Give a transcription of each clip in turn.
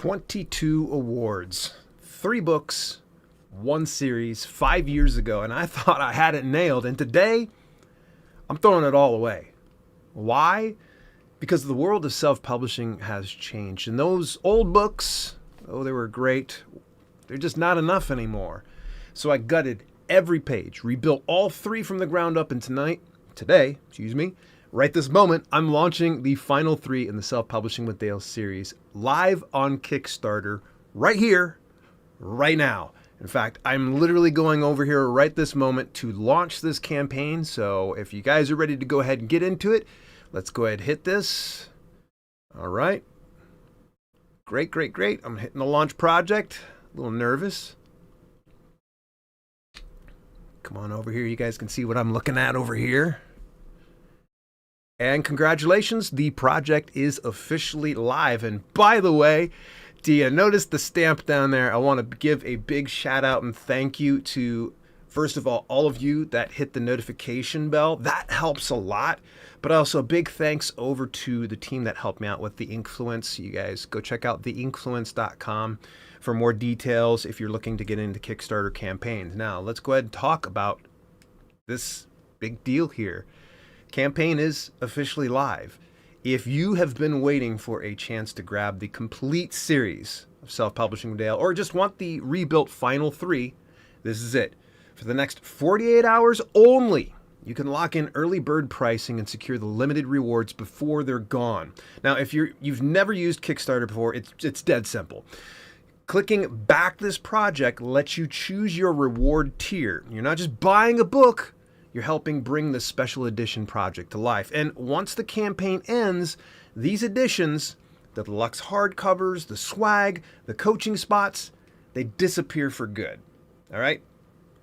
22 awards, 3 books, 1 series, 5 years ago, and I thought I had it nailed. And today, I'm throwing it all away. Why? Because the world of self-publishing has changed. And those old books, oh, they were great, they're just not enough anymore. So I gutted every page, rebuilt all 3 from the ground up, and today, right this moment, I'm launching the final 3 in the Self-Publishing with Dale series live on Kickstarter right here, right now. In fact, I'm literally going over here right this moment to launch this campaign. So if you guys are ready to go ahead and get into it, let's go ahead and hit this. All right. Great, great, great. I'm hitting the launch project. A little nervous. Come on over here. You guys can see what I'm looking at over here. And congratulations, the project is officially live. And by the way, do you notice the stamp down there? I want to give a big shout out and thank you to, first of all of you that hit the notification bell. That helps a lot. But also a big thanks over to the team that helped me out with the Influence. You guys go check out theinfluence.com for more details if you're looking to get into Kickstarter campaigns. Now, let's go ahead and talk about this big deal here. Campaign is officially live. If you have been waiting for a chance to grab the complete series of Self-Publishing with Dale, or just want the rebuilt final 3, this is it. For the next 48 hours only, you can lock in early bird pricing and secure the limited rewards before they're gone. Now, if you've never used Kickstarter before, it's dead simple. Clicking back this project lets you choose your reward tier. You're not just buying a book, you're helping bring the special edition project to life. And once the campaign ends, these editions, the deluxe hardcovers, the swag, the coaching spots, they disappear for good. All right?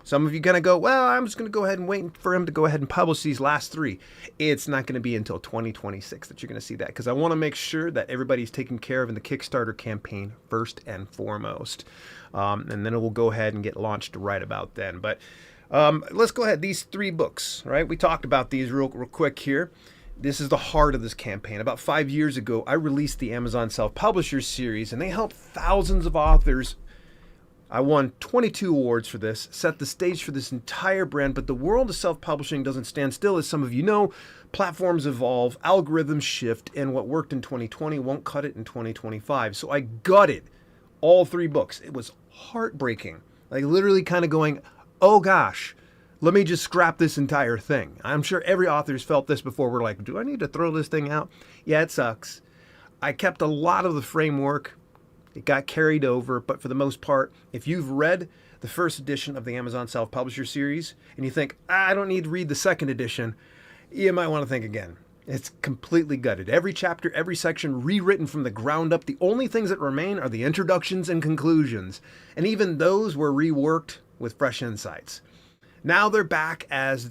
Some of you going to go, well, I'm just going to go ahead and wait for him to go ahead and publish these last 3. It's not going to be until 2026 that you're going to see that, because I want to make sure that everybody's taken care of in the Kickstarter campaign first and foremost. And then it will go ahead and get launched right about then. But let's go ahead. These 3 books, right? We talked about these real quick here. This is the heart of this campaign. About 5 years ago, I released the Amazon Self-Publisher series, and they helped thousands of authors. I won 22 awards for this, set the stage for this entire brand, but the world of self-publishing doesn't stand still. As some of you know, platforms evolve, algorithms shift, and what worked in 2020 won't cut it in 2025. So I gutted all 3 books. It was heartbreaking. Like literally kind of going, oh gosh, let me just scrap this entire thing. I'm sure every author's felt this before. We're like, do I need to throw this thing out? Yeah, it sucks. I kept a lot of the framework. It got carried over, but for the most part, if you've read the first edition of the Amazon Self-Publisher series and you think, I don't need to read the second edition, you might want to think again. It's completely gutted. Every chapter, every section rewritten from the ground up. The only things that remain are the introductions and conclusions, and even those were reworked with fresh insights. Now they're back as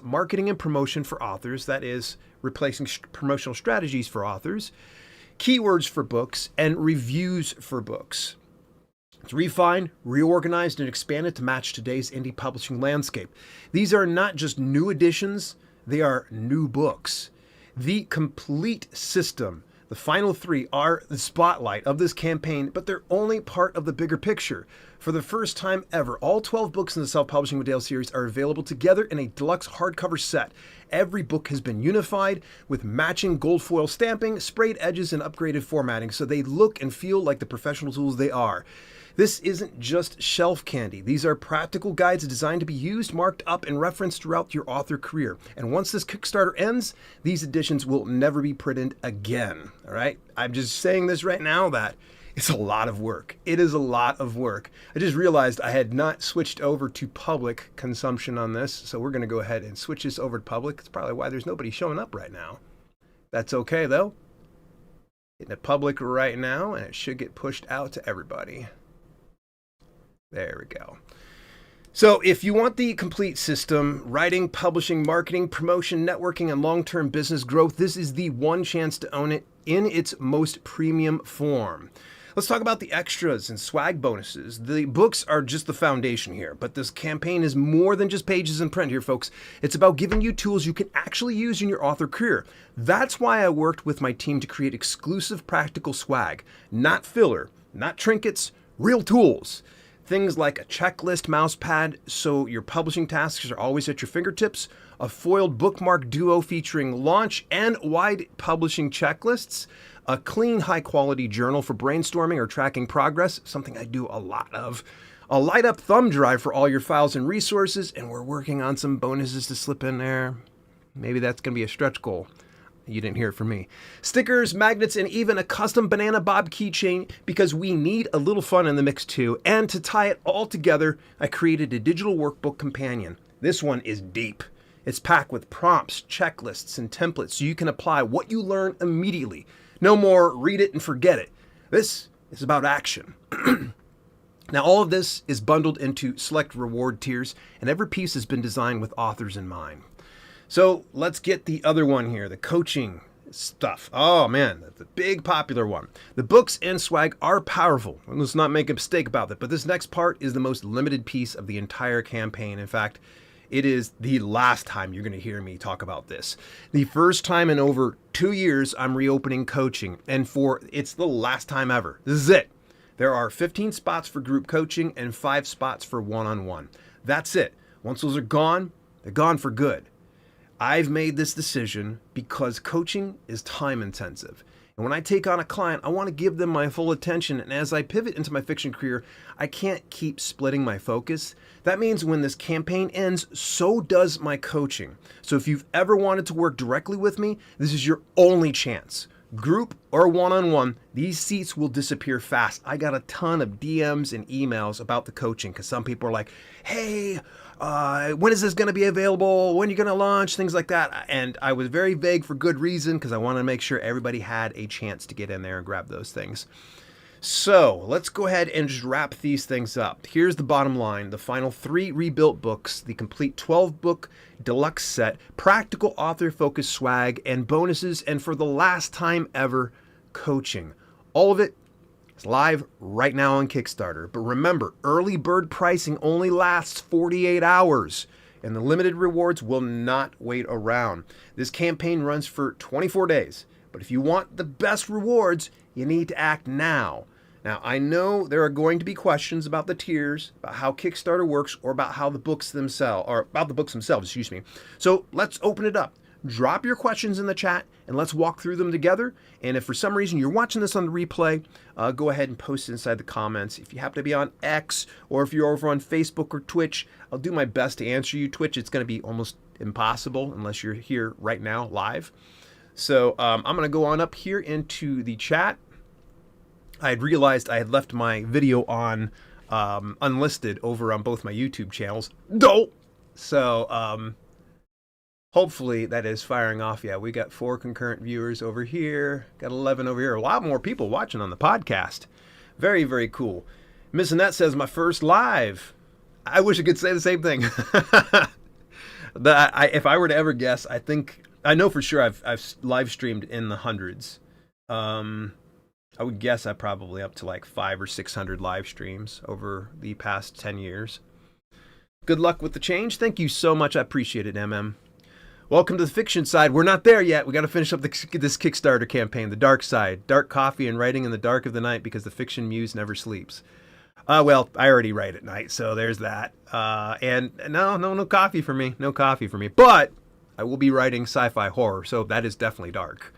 marketing and promotion for authors, that is, replacing promotional strategies for authors, keywords for books, and reviews for books. It's refined, reorganized, and expanded to match today's indie publishing landscape. These are not just new editions, they are new books. The complete system, the final 3, are the spotlight of this campaign, but they're only part of the bigger picture. For the first time ever, all 12 books in the Self-Publishing with Dale series are available together in a deluxe hardcover set. Every book has been unified with matching gold foil stamping, sprayed edges, and upgraded formatting, so they look and feel like the professional tools they are. This isn't just shelf candy. These are practical guides designed to be used, marked up, and referenced throughout your author career. And once this Kickstarter ends, these editions will never be printed again. All right? I'm just saying this right now that it's a lot of work. It is a lot of work. I just realized I had not switched over to public consumption on this, so we're going to go ahead and switch this over to public. It's probably why there's nobody showing up right now. That's okay, though. Hitting it public right now, and it should get pushed out to everybody. There we go. So if you want the complete system, writing, publishing, marketing, promotion, networking, and long-term business growth, this is the one chance to own it in its most premium form. Let's talk about the extras and swag bonuses. The books are just the foundation here, but this campaign is more than just pages in print here, folks. It's about giving you tools you can actually use in your author career. That's why I worked with my team to create exclusive practical swag, not filler, not trinkets, real tools. Things like a checklist mouse pad so your publishing tasks are always at your fingertips, a foiled bookmark duo featuring launch and wide publishing checklists, a clean, high-quality journal for brainstorming or tracking progress, something I do a lot of, a light-up thumb drive for all your files and resources, and we're working on some bonuses to slip in there. Maybe that's going to be a stretch goal. You didn't hear it from me. Stickers, magnets, and even a custom banana bob keychain because we need a little fun in the mix too. And to tie it all together, I created a digital workbook companion. This one is deep. It's packed with prompts, checklists, and templates so you can apply what you learn immediately. No more read it and forget it. This is about action. Now, all of this is bundled into select reward tiers, and every piece has been designed with authors in mind. So let's get the other one here, the coaching stuff. Oh man, that's a big popular one. The books and swag are powerful. Let's not make a mistake about that. But this next part is the most limited piece of the entire campaign. In fact, it is the last time you're going to hear me talk about this. The first time in over 2 years, I'm reopening coaching. And it's the last time ever. This is it. There are 15 spots for group coaching and 5 spots for one-on-one. That's it. Once those are gone, they're gone for good. I've made this decision because coaching is time intensive. And when I take on a client, I want to give them my full attention. And as I pivot into my fiction career, I can't keep splitting my focus. That means when this campaign ends, so does my coaching. So if you've ever wanted to work directly with me, this is your only chance. Group or one-on-one, these seats will disappear fast. I got a ton of DMs and emails about the coaching because some people are like, hey, when is this going to be available? When are you going to launch? Things like that. And I was very vague for good reason because I wanted to make sure everybody had a chance to get in there and grab those things. So let's go ahead and just wrap these things up. Here's the bottom line. The final 3 rebuilt books, the complete 12-book deluxe set, practical author-focused swag, and bonuses, and for the last time ever, coaching. All of it is live right now on Kickstarter. But remember, early bird pricing only lasts 48 hours, and the limited rewards will not wait around. This campaign runs for 24 days. But if you want the best rewards, you need to act now. Now, I know there are going to be questions about the tiers, about how Kickstarter works, or about the books themselves, excuse me. So let's open it up. Drop your questions in the chat and let's walk through them together. And if for some reason you're watching this on the replay, go ahead and post it inside the comments. If you happen to be on X or if you're over on Facebook or Twitch, I'll do my best to answer you. Twitch, it's going to be almost impossible unless you're here right now live. So I'm going to go on up here into the chat. I had realized I had left my video on unlisted over on both my YouTube channels. No! So hopefully that is firing off. Yeah, we got 4 concurrent viewers over here. Got 11 over here. A lot more people watching on the podcast. Very, very cool. Miss Annette says, my first live. I wish I could say the same thing. If I were to ever guess, I know for sure I've live streamed in the hundreds. I would guess I'm probably up to like 500 or 600 live streams over the past 10 years. Good luck with the change. Thank you so much. I appreciate it, MM. Welcome to the fiction side. We're not there yet. We got to finish up this Kickstarter campaign, the dark side. Dark coffee and writing in the dark of the night because the fiction muse never sleeps. Well, I already write at night, so there's that. And no coffee for me. No coffee for me. But I will be writing sci-fi horror, so that is definitely dark.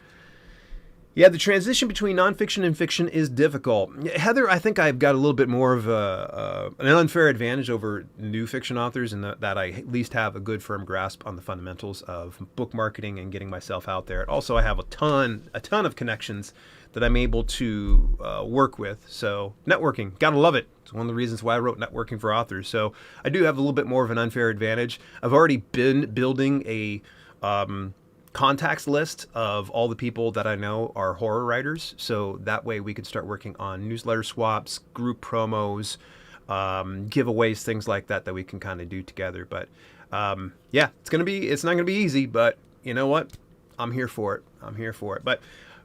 Yeah, the transition between nonfiction and fiction is difficult. Heather, I think I've got a little bit more of an unfair advantage over new fiction authors in that I at least have a good firm grasp on the fundamentals of book marketing and getting myself out there. Also, I have a ton of connections that I'm able to work with. So networking, gotta love it. It's one of the reasons why I wrote Networking for Authors. So I do have a little bit more of an unfair advantage. I've already been building a contacts list of all the people that I know are horror writers. So that way we could start working on newsletter swaps, group promos, giveaways, things like that we can kind of do together. But yeah, it's not gonna be easy, but you know what? I'm here for it. But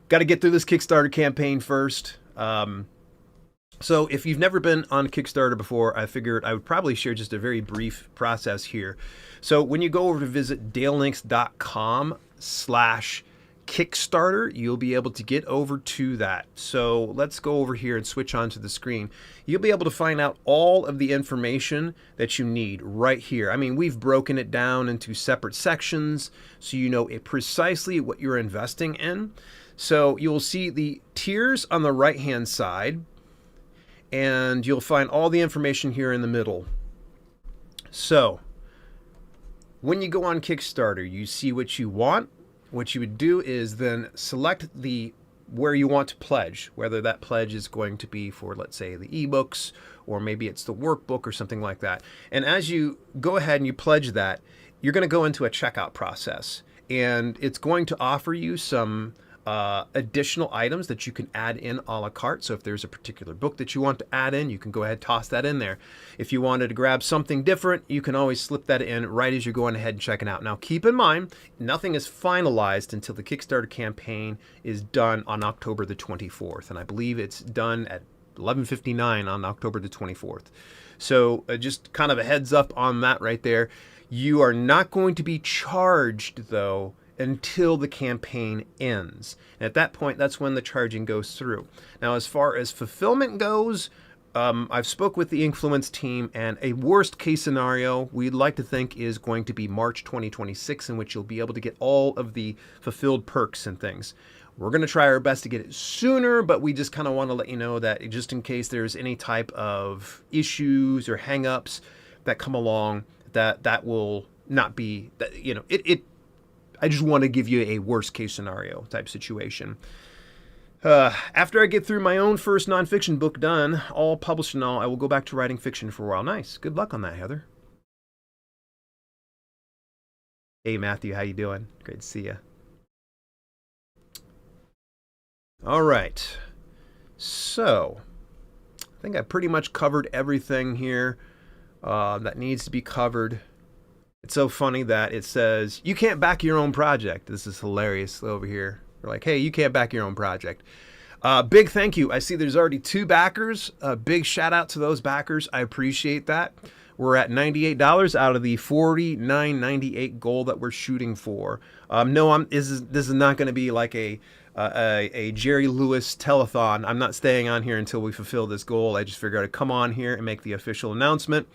got to get through this Kickstarter campaign first. So if you've never been on Kickstarter before, I figured I would probably share just a very brief process here. So when you go over to visit dalelinks.com/Kickstarter, you'll be able to get over to that. So let's go over here and switch onto the screen. You'll be able to find out all of the information that you need right here. I mean, we've broken it down into separate sections so you know precisely what you're investing in. So you'll see the tiers on the right-hand side, and you'll find all the information here in the middle. So when you go on Kickstarter, you see what you want. What you would do is then select where you want to pledge, whether that pledge is going to be for, let's say, the ebooks, or maybe it's the workbook or something like that. And as you go ahead and you pledge that, you're going to go into a checkout process, and it's going to offer you some additional items that you can add in a la carte. So if there's a particular book that you want to add in, you can go ahead and toss that in there. If you wanted to grab something different, you can always slip that in right as you're going ahead and checking out. Now keep in mind, nothing is finalized until the Kickstarter campaign is done on October the 24th. And I believe it's done at 11:59 on October the 24th. So just kind of a heads up on that right there. You are not going to be charged, though, until the campaign ends. And at that point, that's when the charging goes through. Now, as far as fulfillment goes, I've spoke with the Influence team, and a worst case scenario we'd like to think is going to be March 2026, in which you'll be able to get all of the fulfilled perks and things. We're going to try our best to get it sooner, but we just kind of want to let you know that just in case there's any type of issues or hangups that come along, that will not be, I just want to give you a worst case scenario type situation. After I get through my own first nonfiction book done, all published and all, I will go back to writing fiction for a while. Nice. Good luck on that, Heather. Hey, Matthew, how you doing? Great to see you. All right. So, I think I pretty much covered everything here that needs to be covered. It's so funny that it says, you can't back your own project. This is hilarious over here. They're like, hey, you can't back your own project. Big thank you. I see there's already 2 backers. Big shout out to those backers. I appreciate that. We're at $98 out of the $49.98 goal that we're shooting for. No, this is not going to be like a Jerry Lewis telethon. I'm not staying on here until we fulfill this goal. I just figured I'd come on here and make the official announcement.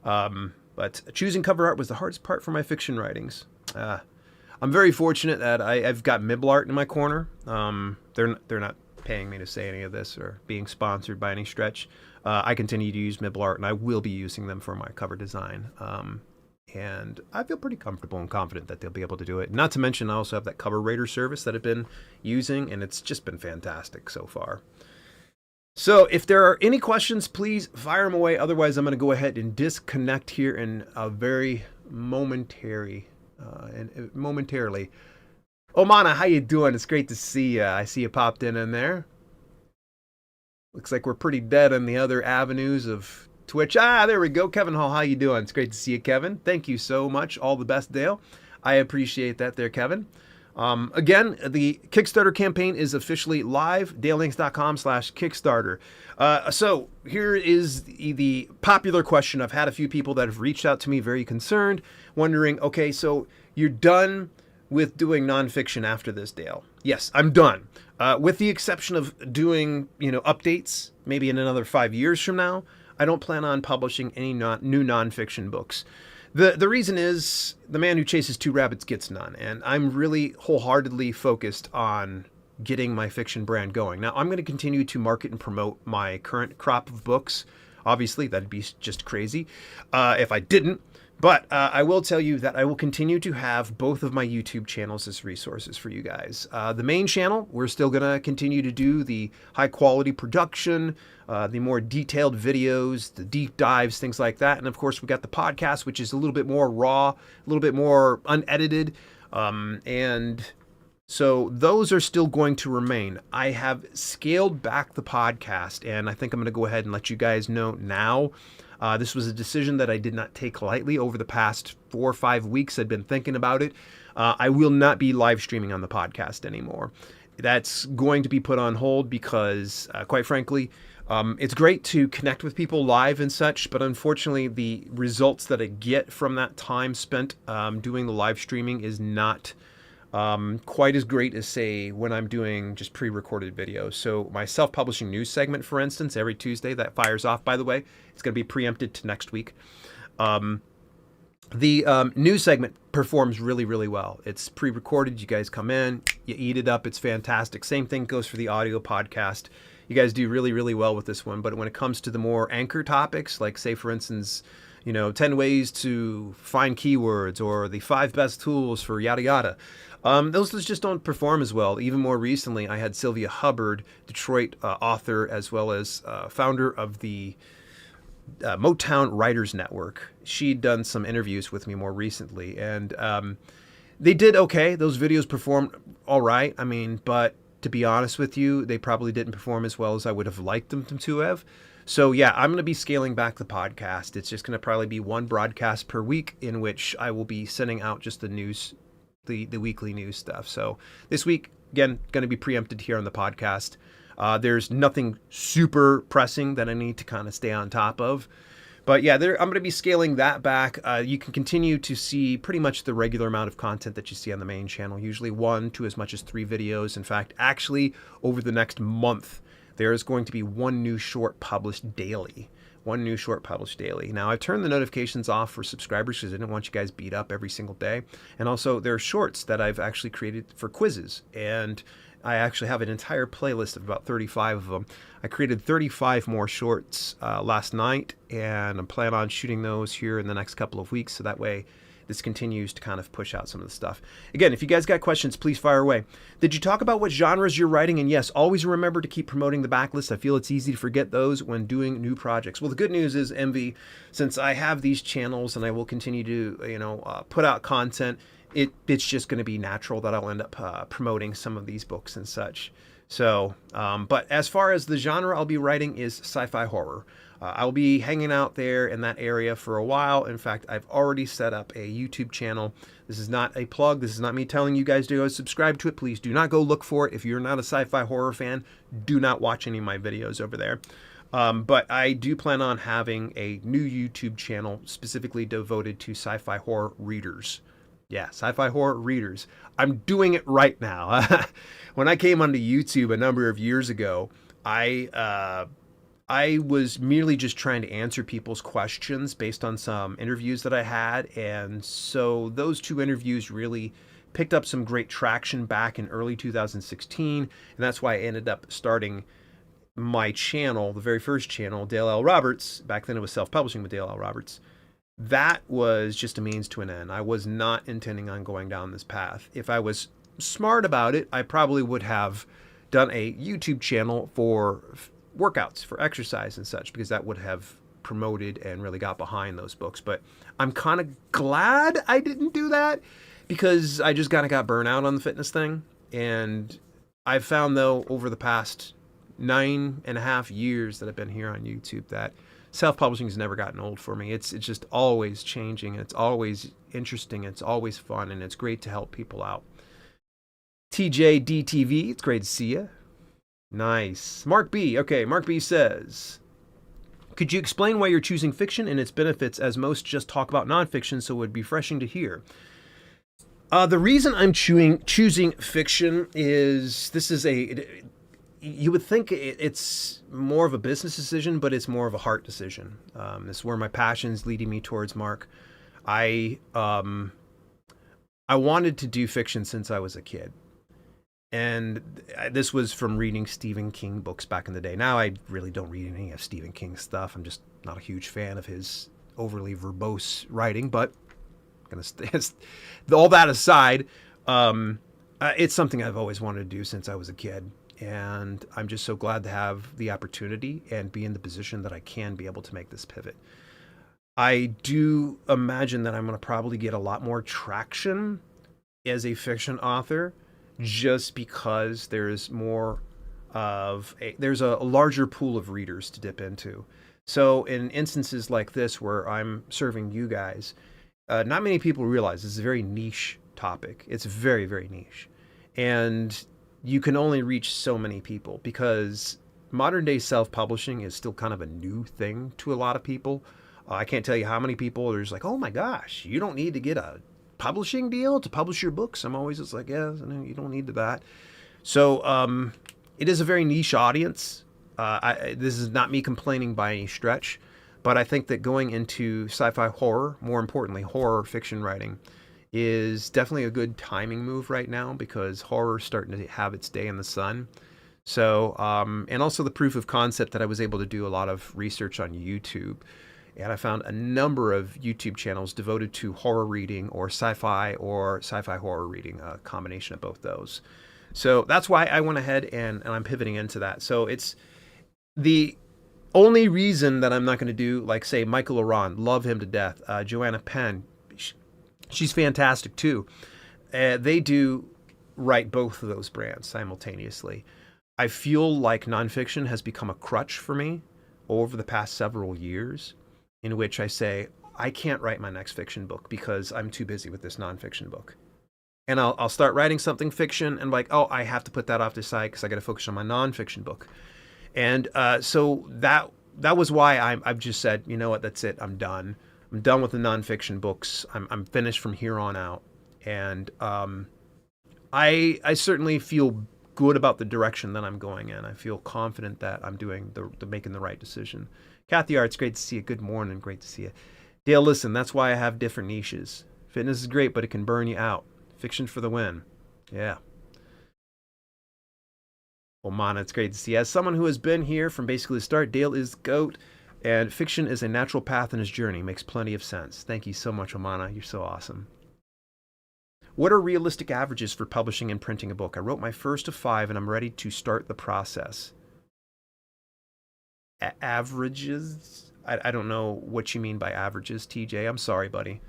But choosing cover art was the hardest part for my fiction writings. I'm very fortunate that I've got Miblart in my corner. They're not paying me to say any of this or being sponsored by any stretch. I continue to use Miblart, and I will be using them for my cover design. And I feel pretty comfortable and confident that they'll be able to do it. Not to mention, I also have that Cover Rater service that I've been using, and it's just been fantastic so far. So if there are any questions, please fire them away. Otherwise, I'm going to go ahead and disconnect here in a very momentarily. Oh, Mana, how you doing? It's great to see you. I see you popped in there. Looks like we're pretty dead on the other avenues of Twitch. There we go. Kevin Hall, how you doing? It's great to see you, Kevin. Thank you so much. All the best, Dale. I appreciate that there, Kevin. Again, the Kickstarter campaign is officially live, dalelinks.com/Kickstarter. So here is the popular question. I've had a few people that have reached out to me very concerned, wondering, okay, so you're done with doing nonfiction after this, Dale? Yes, I'm done. With the exception of doing, updates, maybe in another 5 years from now, I don't plan on publishing any new nonfiction books. The reason is the man who chases 2 rabbits gets none, and I'm really wholeheartedly focused on getting my fiction brand going. Now, I'm going to continue to market and promote my current crop of books. Obviously, that'd be just crazy if I didn't. But I will tell you that I will continue to have both of my YouTube channels as resources for you guys. The main channel, we're still going to continue to do the high quality production, the more detailed videos, the deep dives, things like that. And of course, we got the podcast, which is a little bit more raw, a little bit more unedited. And so those are still going to remain. I have scaled back the podcast, and I think I'm going to go ahead and let you guys know now. This was a decision that I did not take lightly over the past 4 or 5 weeks. I'd been thinking about it. I will not be live streaming on the podcast anymore. That's going to be put on hold because, quite frankly, it's great to connect with people live and such, but unfortunately, the results that I get from that time spent doing the live streaming is not quite as great as, say, when I'm doing just pre-recorded videos. So my self-publishing news segment, for instance, every Tuesday, that fires off, by the way. It's going to be preempted to next week. The news segment performs really, really well. It's pre-recorded. You guys come in, you eat it up. It's fantastic. Same thing goes for the audio podcast. You guys do really, really well with this one. But when it comes to the more anchor topics, like, say, for instance, 10 ways to find keywords or the 5 best tools for yada yada, those just don't perform as well. Even more recently, I had Sylvia Hubbard, Detroit author, as well as founder of the Motown Writers Network. She'd done some interviews with me more recently, and they did okay. Those videos performed all right. I mean, but to be honest with you, they probably didn't perform as well as I would have liked them to have. So yeah, I'm going to be scaling back the podcast. It's just going to probably be one broadcast per week in which I will be sending out just the news, the weekly news stuff. So this week, again, going to be preempted here on the podcast. There's nothing super pressing that I need to kind of stay on top of. But yeah, I'm going to be scaling that back. You can continue to see pretty much the regular amount of content that you see on the main channel, usually 1 to as much as 3 videos. In fact, actually, over the next month, there is going to be 1 new short published daily. 1 new short published daily. Now, I've turned the notifications off for subscribers because I didn't want you guys beat up every single day. And also, there are shorts that I've actually created for quizzes. And I actually have an entire playlist of about 35 of them. I created 35 more shorts last night, and I plan on shooting those here in the next couple of weeks, so that way this continues to kind of push out some of the stuff. Again, if you guys got questions, please fire away. Did you talk about what genres you're writing? And yes, always remember to keep promoting the backlist. I feel it's easy to forget those when doing new projects. Well, the good news is, MV, since I have these channels and I will continue to put out content, it's just going to be natural that I'll end up promoting some of these books and such. So, but as far as the genre I'll be writing is sci-fi horror. I'll be hanging out there in that area for a while. In fact, I've already set up a YouTube channel. This is not a plug. This is not me telling you guys to go subscribe to it. Please do not go look for it. If you're not a sci-fi horror fan, do not watch any of my videos over there. But I do plan on having a new YouTube channel specifically devoted to sci-fi horror readers. Yeah, sci-fi horror readers. I'm doing it right now. When I came onto YouTube a number of years ago, I was merely just trying to answer people's questions based on some interviews that I had. And so those 2 interviews really picked up some great traction back in early 2016. And that's why I ended up starting my channel, the very first channel, Dale L. Roberts. Back then it was self-publishing with Dale L. Roberts. That was just a means to an end. I was not intending on going down this path. If I was smart about it, I probably would have done a YouTube channel for workouts, for exercise and such, because that would have promoted and really got behind those books. But I'm kind of glad I didn't do that, because I just kind of got burnt out on the fitness thing. And I've found, though, over the past 9.5 years that I've been here on YouTube, that self-publishing has never gotten old for me. It's just always changing, and it's always interesting, it's always fun, and it's great to help people out. TJDTV, it's great to see you. Nice. Mark B. Okay, Mark B says, could you explain why you're choosing fiction and its benefits, as most just talk about nonfiction, so it would be refreshing to hear? The reason I'm choosing fiction is you would think it's more of a business decision, but it's more of a heart decision. This is where my passion's leading me towards, Mark. I wanted to do fiction since I was a kid. And this was from reading Stephen King books back in the day. Now I really don't read any of Stephen King's stuff. I'm just not a huge fan of his overly verbose writing, but all that aside, it's something I've always wanted to do since I was a kid. And I'm just so glad to have the opportunity and be in the position that I can be able to make this pivot. I do imagine that I'm going to probably get a lot more traction as a fiction author, just because there's there's a larger pool of readers to dip into. So in instances like this, where I'm serving you guys, not many people realize this is a very niche topic. It's very, very niche. And you can only reach so many people because modern day self-publishing is still kind of a new thing to a lot of people. I can't tell you how many people there's like, oh my gosh, you don't need to get a publishing deal to publish your books. I'm always just like, yeah, no, you don't need that. So it is a very niche audience. This is not me complaining by any stretch, but I think that going into sci-fi horror, more importantly, horror fiction writing, is definitely a good timing move right now because horror is starting to have its day in the sun. So, and also the proof of concept that I was able to do a lot of research on YouTube. And I found a number of YouTube channels devoted to horror reading or sci-fi horror reading, a combination of both those. So that's why I went ahead and I'm pivoting into that. So it's the only reason that I'm not going to do, like, say, Michael Oran, love him to death. Joanna Penn, she's fantastic too. They do write both of those brands simultaneously. I feel like nonfiction has become a crutch for me over the past several years, in which I say, I can't write my next fiction book because I'm too busy with this nonfiction book. And I'll start writing something fiction and like, oh, I have to put that off to the side because I got to focus on my nonfiction book. And so that was why I've just said, you know what, that's it. I'm done. I'm done with the nonfiction books. I'm finished from here on out. And I certainly feel good about the direction that I'm going in. I feel confident that I'm doing making the right decision. Kathy Arts, great to see you. Good morning. Great to see you. Dale, listen, that's why I have different niches. Fitness is great, but it can burn you out. Fiction for the win. Yeah. Well, Mana, it's great to see you. As someone who has been here from basically the start, Dale is GOAT, and fiction is a natural path in his journey. Makes plenty of sense. Thank you so much, Omana. You're so awesome. What are realistic averages for publishing and printing a book? I wrote my first of 5 and I'm ready to start the process. Averages? I don't know what you mean by averages, TJ. I'm sorry, buddy.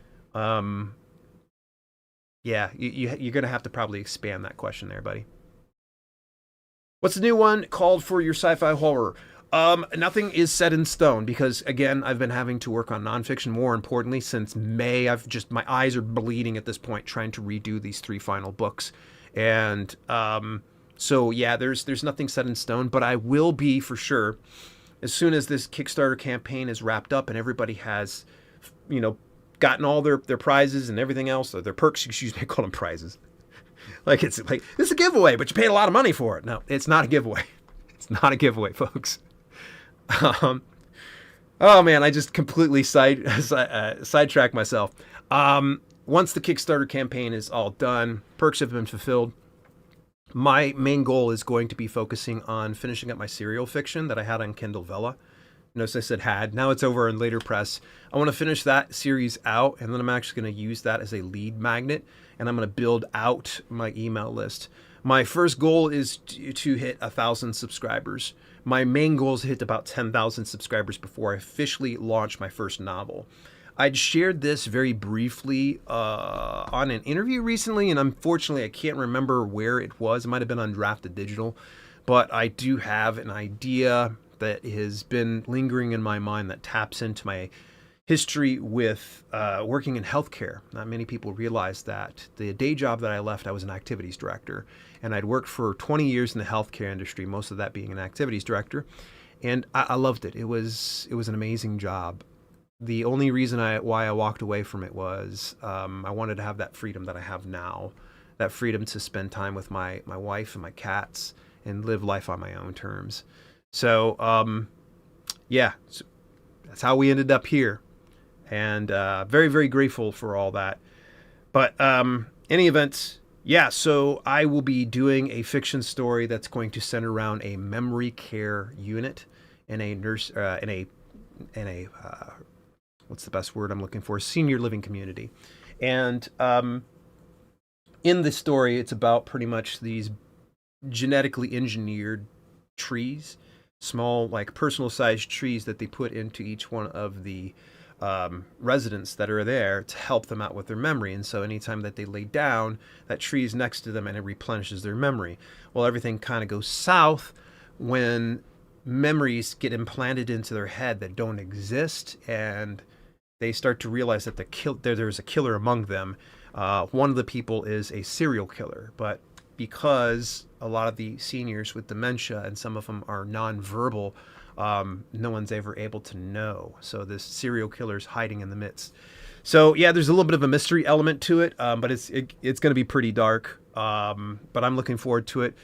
Yeah, you're going to have to probably expand that question there, buddy. What's the new one called for your sci-fi horror? Nothing is set in stone because, again, I've been having to work on nonfiction more importantly since May. My eyes are bleeding at this point trying to redo these 3 final books. And so, yeah, there's nothing set in stone, but I will be for sure as soon as this Kickstarter campaign is wrapped up and everybody has, gotten all their prizes and everything else, or their perks, excuse me, I call them prizes. Like, it's like, this is a giveaway, but you paid a lot of money for it. No, it's not a giveaway. It's not a giveaway, folks. Oh man, I just completely sidetracked myself. Once the Kickstarter campaign is all done, perks have been fulfilled, my main goal is going to be focusing on finishing up my serial fiction that I had on Kindle Vella. Notice I said had. Now it's over in later press. I want to finish that series out, and then I'm actually going to use that as a lead magnet, and I'm going to build out my email list. My first goal is to hit 1,000 subscribers. My main goal is to hit about 10,000 subscribers before I officially launch my first novel. I'd shared this very briefly on an interview recently, and unfortunately I can't remember where it was. It might have been on Drafted Digital, but I do have an idea that has been lingering in my mind that taps into my history with working in healthcare. Not many people realize that. The day job that I left, I was an activities director, and I'd worked for 20 years in the healthcare industry, most of that being an activities director, and I loved it. It was an amazing job. The only reason why I walked away from it was I wanted to have that freedom that I have now, that freedom to spend time with my wife and my cats and live life on my own terms. So, yeah, so that's how we ended up here. And very, very grateful for all that. But any event, yeah, so I will be doing a fiction story that's going to center around a memory care unit in a nurse, in a what's the best word I'm looking for? Senior living community. And in the story, it's about pretty much these genetically engineered trees, small, like personal sized trees that they put into each one of the residents that are there to help them out with their memory. And so anytime that they lay down, that tree is next to them and it replenishes their memory. Well, everything kind of goes south when memories get implanted into their head that don't exist, and they start to realize that there's a killer among them. One of the people is a serial killer, but because a lot of the seniors with dementia, and some of them are nonverbal, no one's ever able to know. So this serial killer's hiding in the midst. So yeah, there's a little bit of a mystery element to it, but it's going to be pretty dark. But I'm looking forward to it.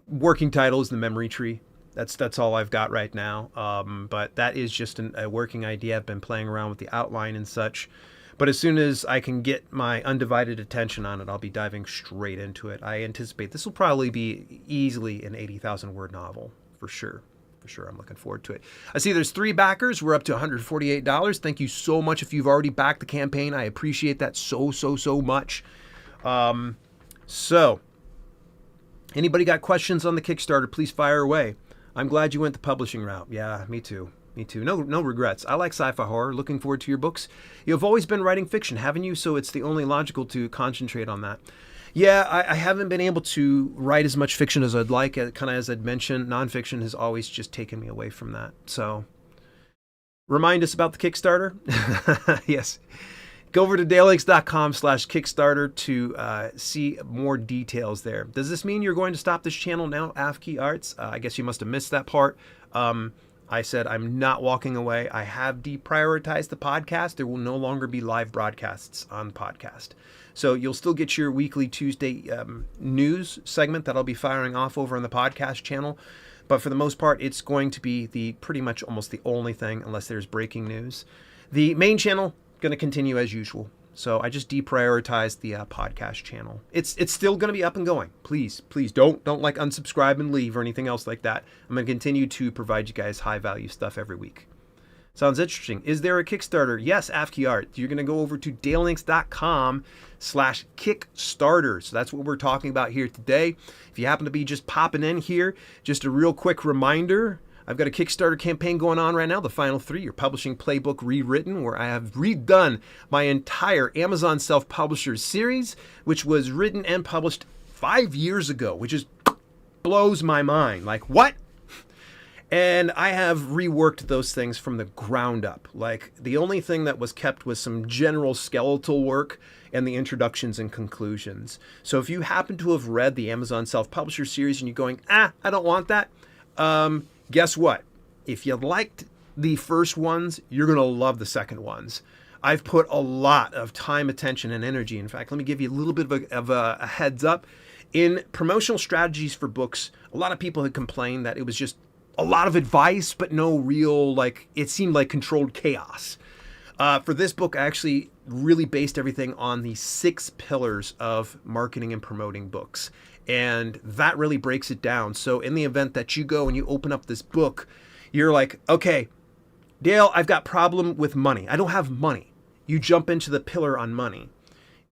Working title is The Memory Tree. That's all I've got right now. But that is just a working idea. I've been playing around with the outline and such. But as soon as I can get my undivided attention on it, I'll be diving straight into it. I anticipate this will probably be easily an 80,000 word novel, for sure. For sure, I'm looking forward to it. I see there's 3 backers. We're up to $148. Thank you so much if you've already backed the campaign. I appreciate that so much. So, anybody got questions on the Kickstarter, please fire away. I'm glad you went the publishing route. Yeah, me too. Me too. No regrets. I like sci-fi horror. Looking forward to your books. You've always been writing fiction, haven't you? So it's the only logical to concentrate on that. Yeah, I haven't been able to write as much fiction as I'd like. Kind of as I'd mentioned, nonfiction has always just taken me away from that. So remind us about the Kickstarter. Yes. Go over to Deluxe.com/Kickstarter to see more details there. Does this mean you're going to stop this channel now, AFKey Arts? I guess you must have missed that part. I said I'm not walking away. I have deprioritized the podcast. There will no longer be live broadcasts on the podcast. So you'll still get your weekly Tuesday news segment that I'll be firing off over on the podcast channel. But for the most part, it's going to be the pretty much almost the only thing, unless there's breaking news. The main channel, going to continue as usual. So I just deprioritized the podcast channel. It's still going to be up and going. Please don't like unsubscribe and leave or anything else like that. I'm going to continue to provide you guys high value stuff every week. Sounds interesting. Is there a Kickstarter? Yes, AFKey Art. You're going to go over to Deluxe.com/Kickstarter. So that's what we're talking about here today. If you happen to be just popping in here, just a real quick reminder. I've got a Kickstarter campaign going on right now, the final 3, your publishing playbook rewritten, where I have redone my entire Amazon self-publishers series, which was written and published 5 years ago, which just blows my mind. Like, what? And I have reworked those things from the ground up. Like, the only thing that was kept was some general skeletal work and the introductions and conclusions. So if you happen to have read the Amazon self-publisher series and you're going, I don't want that, guess what? If you liked the first ones, you're going to love the second ones. I've put a lot of time, attention, and energy. In fact, let me give you a little bit of a heads up. In promotional strategies for books, a lot of people had complained that it was just a lot of advice, but no real, it seemed like controlled chaos. For this book, I actually really based everything on the 6 pillars of marketing and promoting books. And that really breaks it down. So in the event that you go and you open up this book, you're like, okay, Dale, I've got problem with money. I don't have money. You jump into the pillar on money.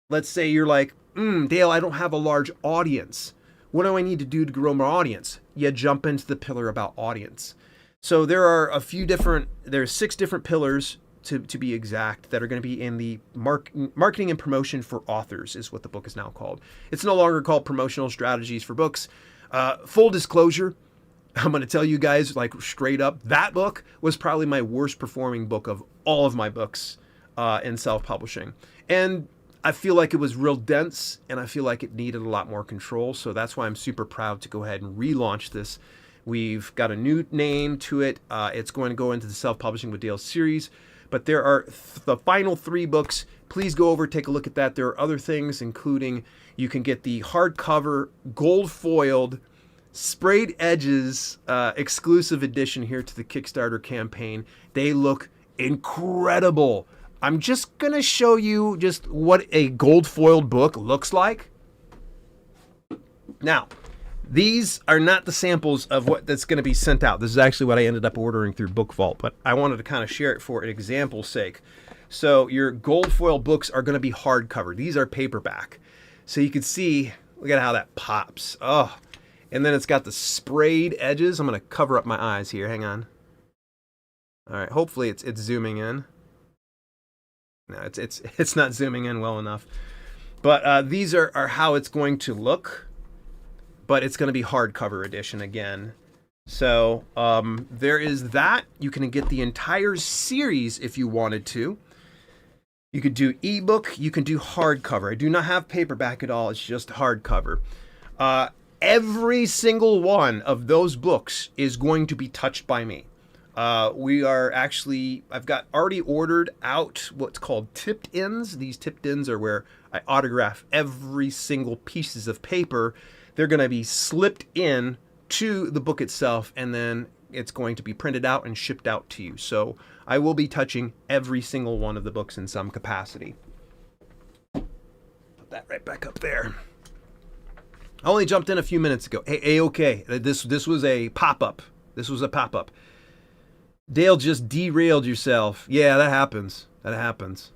Let's say you're like, Dale, I don't have a large audience. What do I need to do to grow my audience? You jump into the pillar about audience. So there's 6 different pillars to be exact, that are going to be in the marketing and promotion for authors, is what the book is now called. It's no longer called promotional strategies for books. Full disclosure, I'm going to tell you guys straight up, that book was probably my worst performing book of all of my books in self-publishing. And I feel like it was real dense, and I feel like it needed a lot more control. So that's why I'm super proud to go ahead and relaunch this. We've got a new name to it. It's going to go into the Self-Publishing with Dale series. But there are the final 3 books. Please go over, take a look at that. There are other things, including you can get the hardcover, gold-foiled, sprayed edges exclusive edition here to the Kickstarter campaign. They look incredible. I'm just going to show you just what a gold-foiled book looks like. Now, these are not the samples of what that's going to be sent out. This is actually what I ended up ordering through Book Vault, but I wanted to kind of share it for an example's sake. So your gold foil books are going to be hardcover. These are paperback. So you can see, look at how that pops. Oh, and then it's got the sprayed edges. I'm going to cover up my eyes here. Hang on. All right, hopefully it's zooming in. No, it's not zooming in well enough. But these are how it's going to look. But it's going to be hardcover edition again. So there is that. You can get the entire series if you wanted to. You could do ebook. You can do hardcover. I do not have paperback at all. It's just hardcover. Every single one of those books is going to be touched by me. We are actually, I've got already ordered out what's called tipped ins. These tipped ins are where I autograph every single pieces of paper. They're going to be slipped in to the book itself, and then it's going to be printed out and shipped out to you. So I will be touching every single one of the books in some capacity. Put that right back up there. I only jumped in a few minutes ago. Hey, okay. This was a pop-up. This was a pop-up. Dale just derailed yourself. Yeah, that happens. That happens.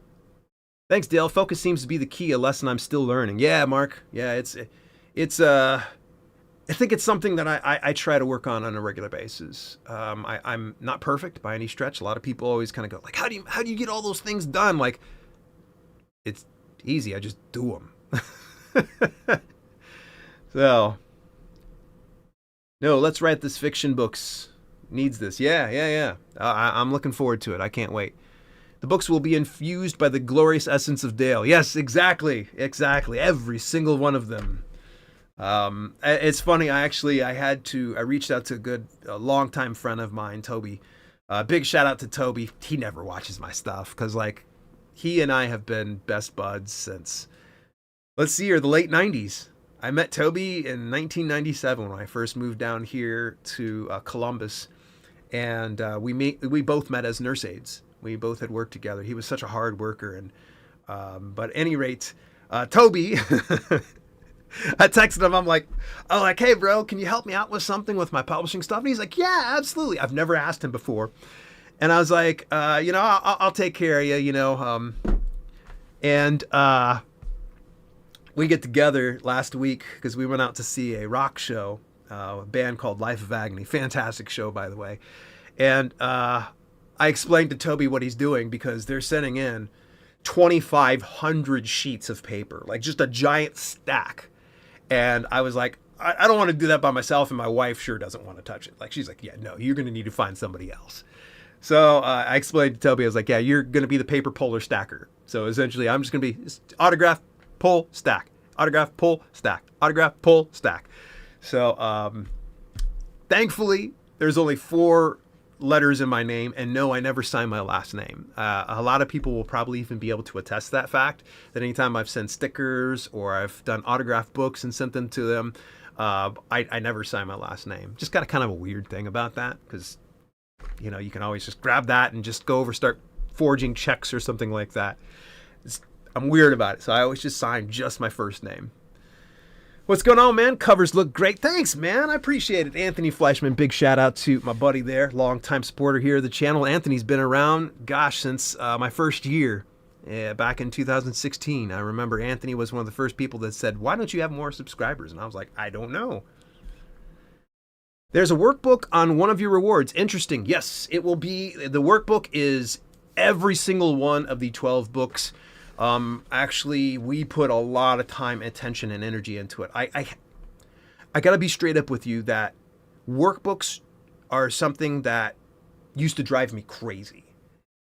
Thanks, Dale. Focus seems to be the key, a lesson I'm still learning. Yeah, Mark. Yeah, I think it's something that I try to work on a regular basis. I'm not perfect by any stretch. A lot of people always kind of go like, how do you get all those things done? Like, it's easy. I just do them. So, no, let's write this fiction books. Needs this. Yeah. I'm looking forward to it. I can't wait. The books will be infused by the glorious essence of Dale. Yes, exactly. Every single one of them. It's funny. I reached out to a longtime friend of mine, Toby. Big shout out to Toby. He never watches my stuff because like he and I have been best buds since, let's see here, the late 90s. I met Toby in 1997 when I first moved down here to Columbus, and we both met as nurse aides. We both had worked together. He was such a hard worker, and but at any rate, Toby, I texted him. I'm like, hey bro, can you help me out with something with my publishing stuff? And he's like, yeah, absolutely. I've never asked him before, and I was like, I'll take care of you, and we get together last week because we went out to see a rock show, a band called Life of Agony. Fantastic show, by the way. And I explained to Toby what he's doing because they're sending in 2,500 sheets of paper, like just a giant stack. And I was like, I don't want to do that by myself, and my wife sure doesn't want to touch it. Like, she's like, yeah, no, you're going to need to find somebody else. So I explained to Toby, I was like, yeah, you're going to be the paper puller stacker. So essentially, I'm just going to be autograph, pull, stack, autograph, pull, stack, autograph, pull, stack. So thankfully, there's only 4 letters in my name, and no, I never sign my last name. A lot of people will probably even be able to attest that fact, that anytime I've sent stickers or I've done autograph books and sent them to them, I never sign my last name. Just got a kind of a weird thing about that, because you can always just grab that and just go over, start forging checks or something like that. I'm weird about it, so I always just sign just my first name. What's going on, man? Covers look great. Thanks, man. I appreciate it. Anthony Fleischman, big shout out to my buddy there, longtime supporter here of the channel. Anthony's been around, since my first year, back in 2016. I remember Anthony was one of the first people that said, why don't you have more subscribers? And I was like, I don't know. There's a workbook on one of your rewards. Interesting. Yes, it will be. The workbook is every single one of the 12 books. Actually, we put a lot of time, attention, and energy into it. I gotta be straight up with you that workbooks are something that used to drive me crazy,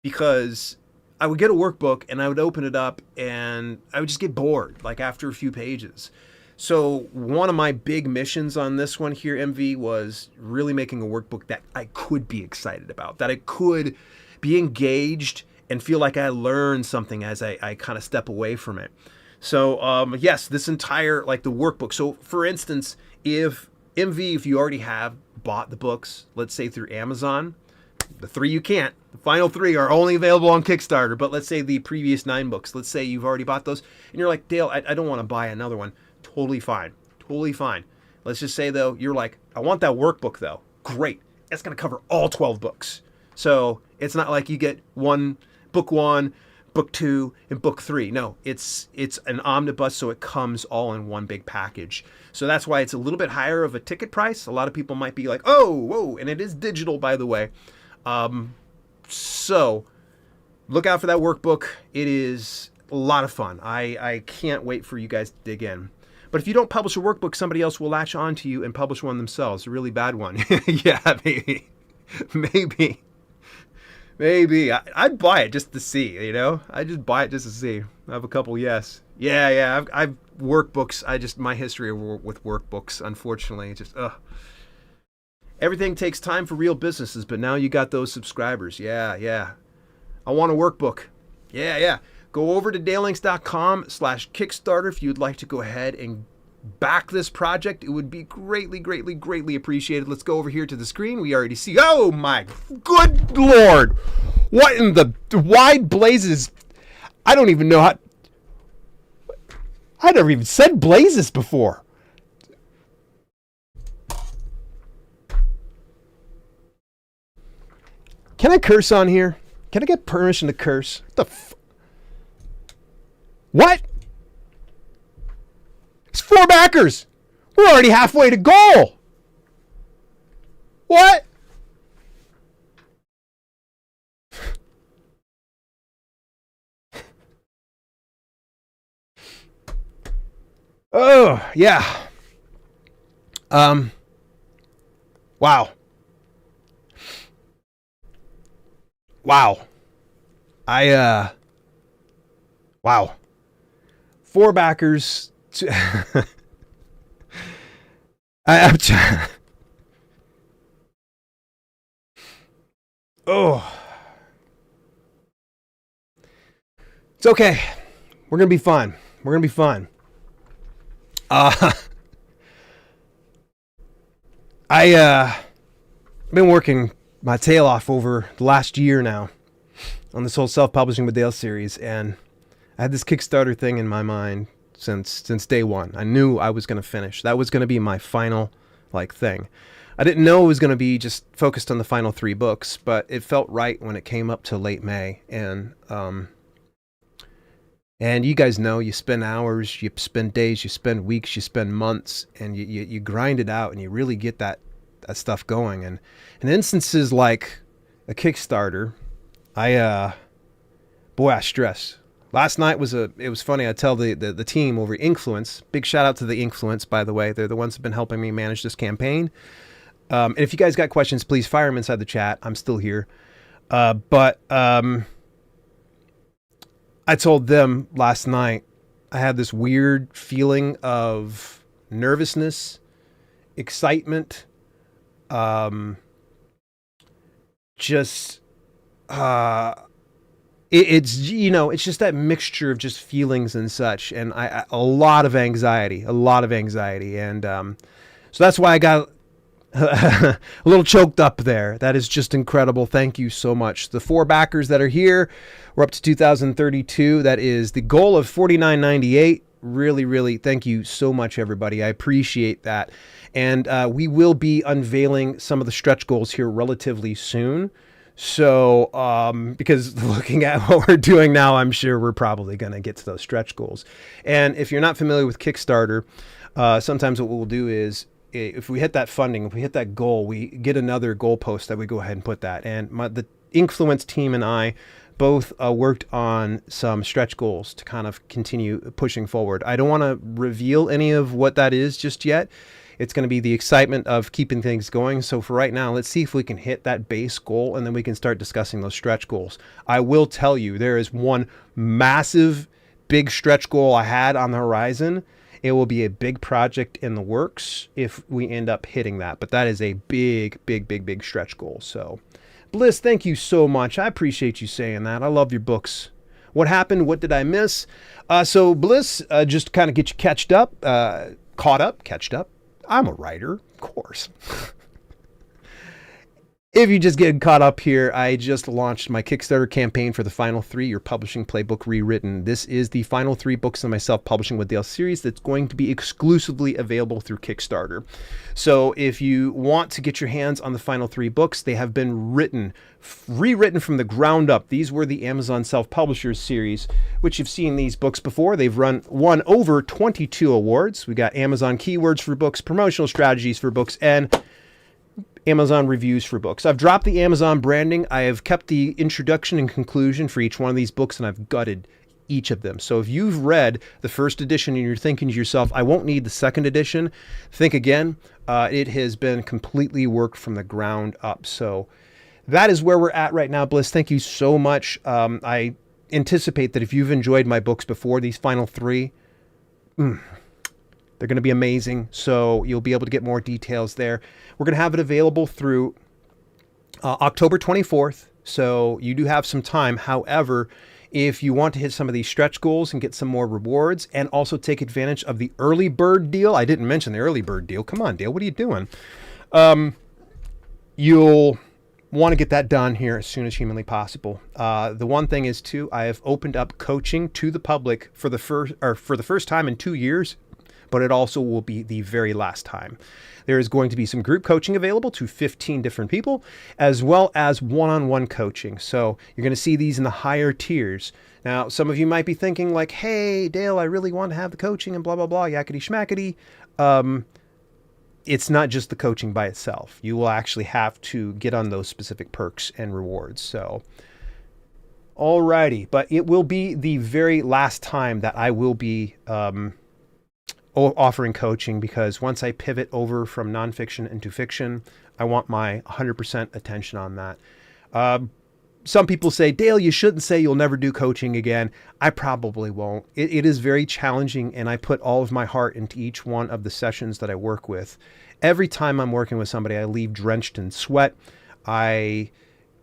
because I would get a workbook and I would open it up and I would just get bored, like after a few pages. So one of my big missions on this one here, MV, was really making a workbook that I could be excited about, that I could be engaged and feel like I learned something as I kind of step away from it. So yes, this entire, like the workbook. So for instance, if you already have bought the books, let's say through Amazon, the 3 you can't, the final 3 are only available on Kickstarter, but let's say the previous 9 books, let's say you've already bought those and you're like, Dale, I don't want to buy another one. Totally fine. Let's just say though, you're like, I want that workbook though. Great. That's going to cover all 12 books. So it's not like you get book 1, book 2, and book 3. No, it's an omnibus, so it comes all in one big package. So that's why it's a little bit higher of a ticket price. A lot of people might be like, oh, whoa, and it is digital, by the way. So look out for that workbook. It is a lot of fun. I can't wait for you guys to dig in. But if you don't publish a workbook, somebody else will latch on to you and publish one themselves, a really bad one. Yeah, maybe. I'd buy it just to see, I'd just buy it just to see. I have a couple, yes. Yeah, workbooks, my history with workbooks, unfortunately, just everything takes time for real businesses, but now you got those subscribers. Yeah. I want a workbook. Yeah. Go over to dalelinks.com/Kickstarter if you'd like to go ahead and back this project. It would be greatly appreciated. Let's go over here to the screen. We already see. Oh my good Lord. What in the wide blazes? I don't even know how. I never even said blazes before. Can I curse on here? Can I get permission to curse? What? It's 4 backers. We're already halfway to goal. What? Oh, yeah. Wow. Wow. 4 backers. I'm oh. It's okay. We're going to be fine. I've been working my tail off over the last year now on this whole self-publishing with Dale series, and I had this Kickstarter thing in my mind since day one. I knew I was going to finish. That was going to be my final thing. I didn't know it was going to be just focused on the final 3 books, but it felt right when it came up to late May, and you guys know, you spend hours, you spend days, you spend weeks, you spend months, and you grind it out, and you really get that stuff going. And in instances like a Kickstarter, I stress. Last night it was funny. I tell the team over Influence, big shout out to the Influence, by the way. They're the ones that have been helping me manage this campaign. And if you guys got questions, please fire them inside the chat. I'm still here. But I told them last night I had this weird feeling of nervousness, excitement, it's just that mixture of just feelings and such, and a lot of anxiety, and so that's why I got a little choked up there. That is just incredible. Thank you so much. The 4 backers that are here, we're up to 2,032. That is the goal of $49.98. Really, thank you so much, everybody. I appreciate that. And we will be unveiling some of the stretch goals here relatively soon. So, because looking at what we're doing now, I'm sure we're probably going to get to those stretch goals. And if you're not familiar with Kickstarter, sometimes what we'll do is, if we hit that funding, if we hit that goal, we get another goal post that we go ahead and put that. And the Influence team and I both worked on some stretch goals to kind of continue pushing forward. I don't want to reveal any of what that is just yet. It's going to be the excitement of keeping things going. So for right now, let's see if we can hit that base goal, and then we can start discussing those stretch goals. I will tell you, there is one massive big stretch goal I had on the horizon. It will be a big project in the works if we end up hitting that. But that is a big stretch goal. So, Bliss, thank you so much. I appreciate you saying that. I love your books. What happened? What did I miss? So, Bliss, just to kind of get you catched up. I'm a writer, of course. If you just get caught up here, I just launched my Kickstarter campaign for the final 3, Your Publishing Playbook Rewritten. This is the final 3 books in my Self-Publishing with Dale series that's going to be exclusively available through Kickstarter. So if you want to get your hands on the final 3 books, they have been rewritten from the ground up. These were the Amazon Self-Publishers series, which you've seen these books before. They've won over 22 awards. We got Amazon Keywords for books, Promotional Strategies for books, and Amazon reviews for books. I've dropped the Amazon branding. I have kept the introduction and conclusion for each one of these books, and I've gutted each of them. So if you've read the first edition and you're thinking to yourself, I won't need the second edition, think again. It has been completely worked from the ground up. So that is where we're at right now, Bliss. Thank you so much. I anticipate that if you've enjoyed my books before, these final 3, They're going to be amazing. So you'll be able to get more details there. We're going to have it available through October 24th. So you do have some time. However, if you want to hit some of these stretch goals and get some more rewards and also take advantage of the early bird deal. I didn't mention the early bird deal. Come on, Dale. What are you doing? You'll want to get that done here as soon as humanly possible. The one thing is too, I have opened up coaching to the public for the first time in 2 years, but it also will be the very last time. There is going to be some group coaching available to 15 different people, as well as one-on-one coaching. So you're going to see these in the higher tiers. Now, some of you might be thinking like, hey, Dale, I really want to have the coaching and blah, blah, blah, yakety schmackety. It's not just the coaching by itself. You will actually have to get on those specific perks and rewards. So, alrighty, but it will be the very last time that I will be offering coaching, because once I pivot over from nonfiction into fiction, I want my 100% attention on that. Some people say, Dale, you shouldn't say you'll never do coaching again. I probably won't. It is very challenging, and I put all of my heart into each one of the sessions that I work with. Every time I'm working with somebody, I leave drenched in sweat. I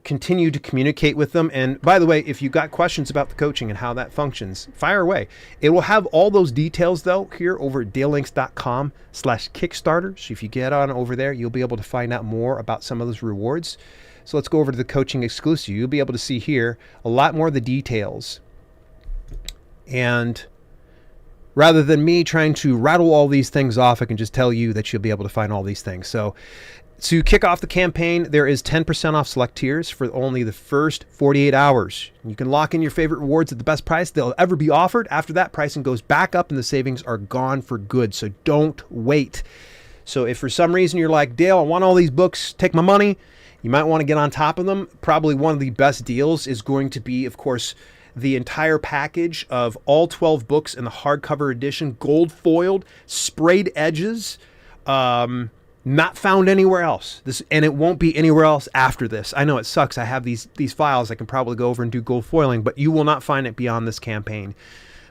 continue to communicate with them. And by the way, if you've got questions about the coaching and how that functions, fire away. It will have all those details though here over at dalelinks.com/Kickstarter. So if you get on over there, you'll be able to find out more about some of those rewards. So let's go over to the coaching exclusive. You'll be able to see here a lot more of the details. And rather than me trying to rattle all these things off, I can just tell you that you'll be able to find all these things. So to kick off the campaign, there is 10% off select tiers for only the first 48 hours. You can lock in your favorite rewards at the best price they'll ever be offered. After that, pricing goes back up and the savings are gone for good. So don't wait. So if for some reason you're like, Dale, I want all these books, take my money, you might want to get on top of them. Probably one of the best deals is going to be, of course, the entire package of all 12 books in the hardcover edition, gold foiled, sprayed edges, not found anywhere else. And it won't be anywhere else after this. I know it sucks. I have these files. I can probably go over and do gold foiling, but you will not find it beyond this campaign.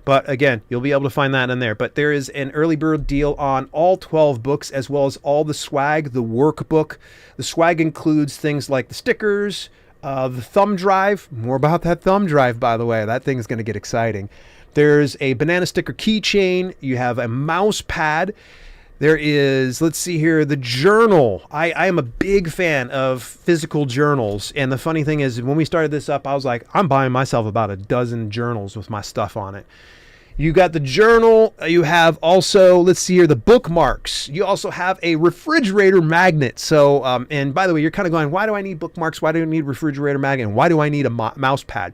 But again, you'll be able to find that in there. But there is an early bird deal on all 12 books, as well as all the swag, the workbook. The swag includes things like the stickers, the thumb drive. More about that thumb drive, by the way. That thing is going to get exciting. There's a banana sticker keychain. You have a mouse pad. There is, let's see here, the journal. I am a big fan of physical journals. And the funny thing is, when we started this up, I was like, I'm buying myself about a dozen journals with my stuff on it. You got the journal. You have also, let's see here, the bookmarks. You also have a refrigerator magnet. So, and by the way, you're kind of going, why do I need bookmarks? Why do I need refrigerator magnet? And why do I need a mouse pad?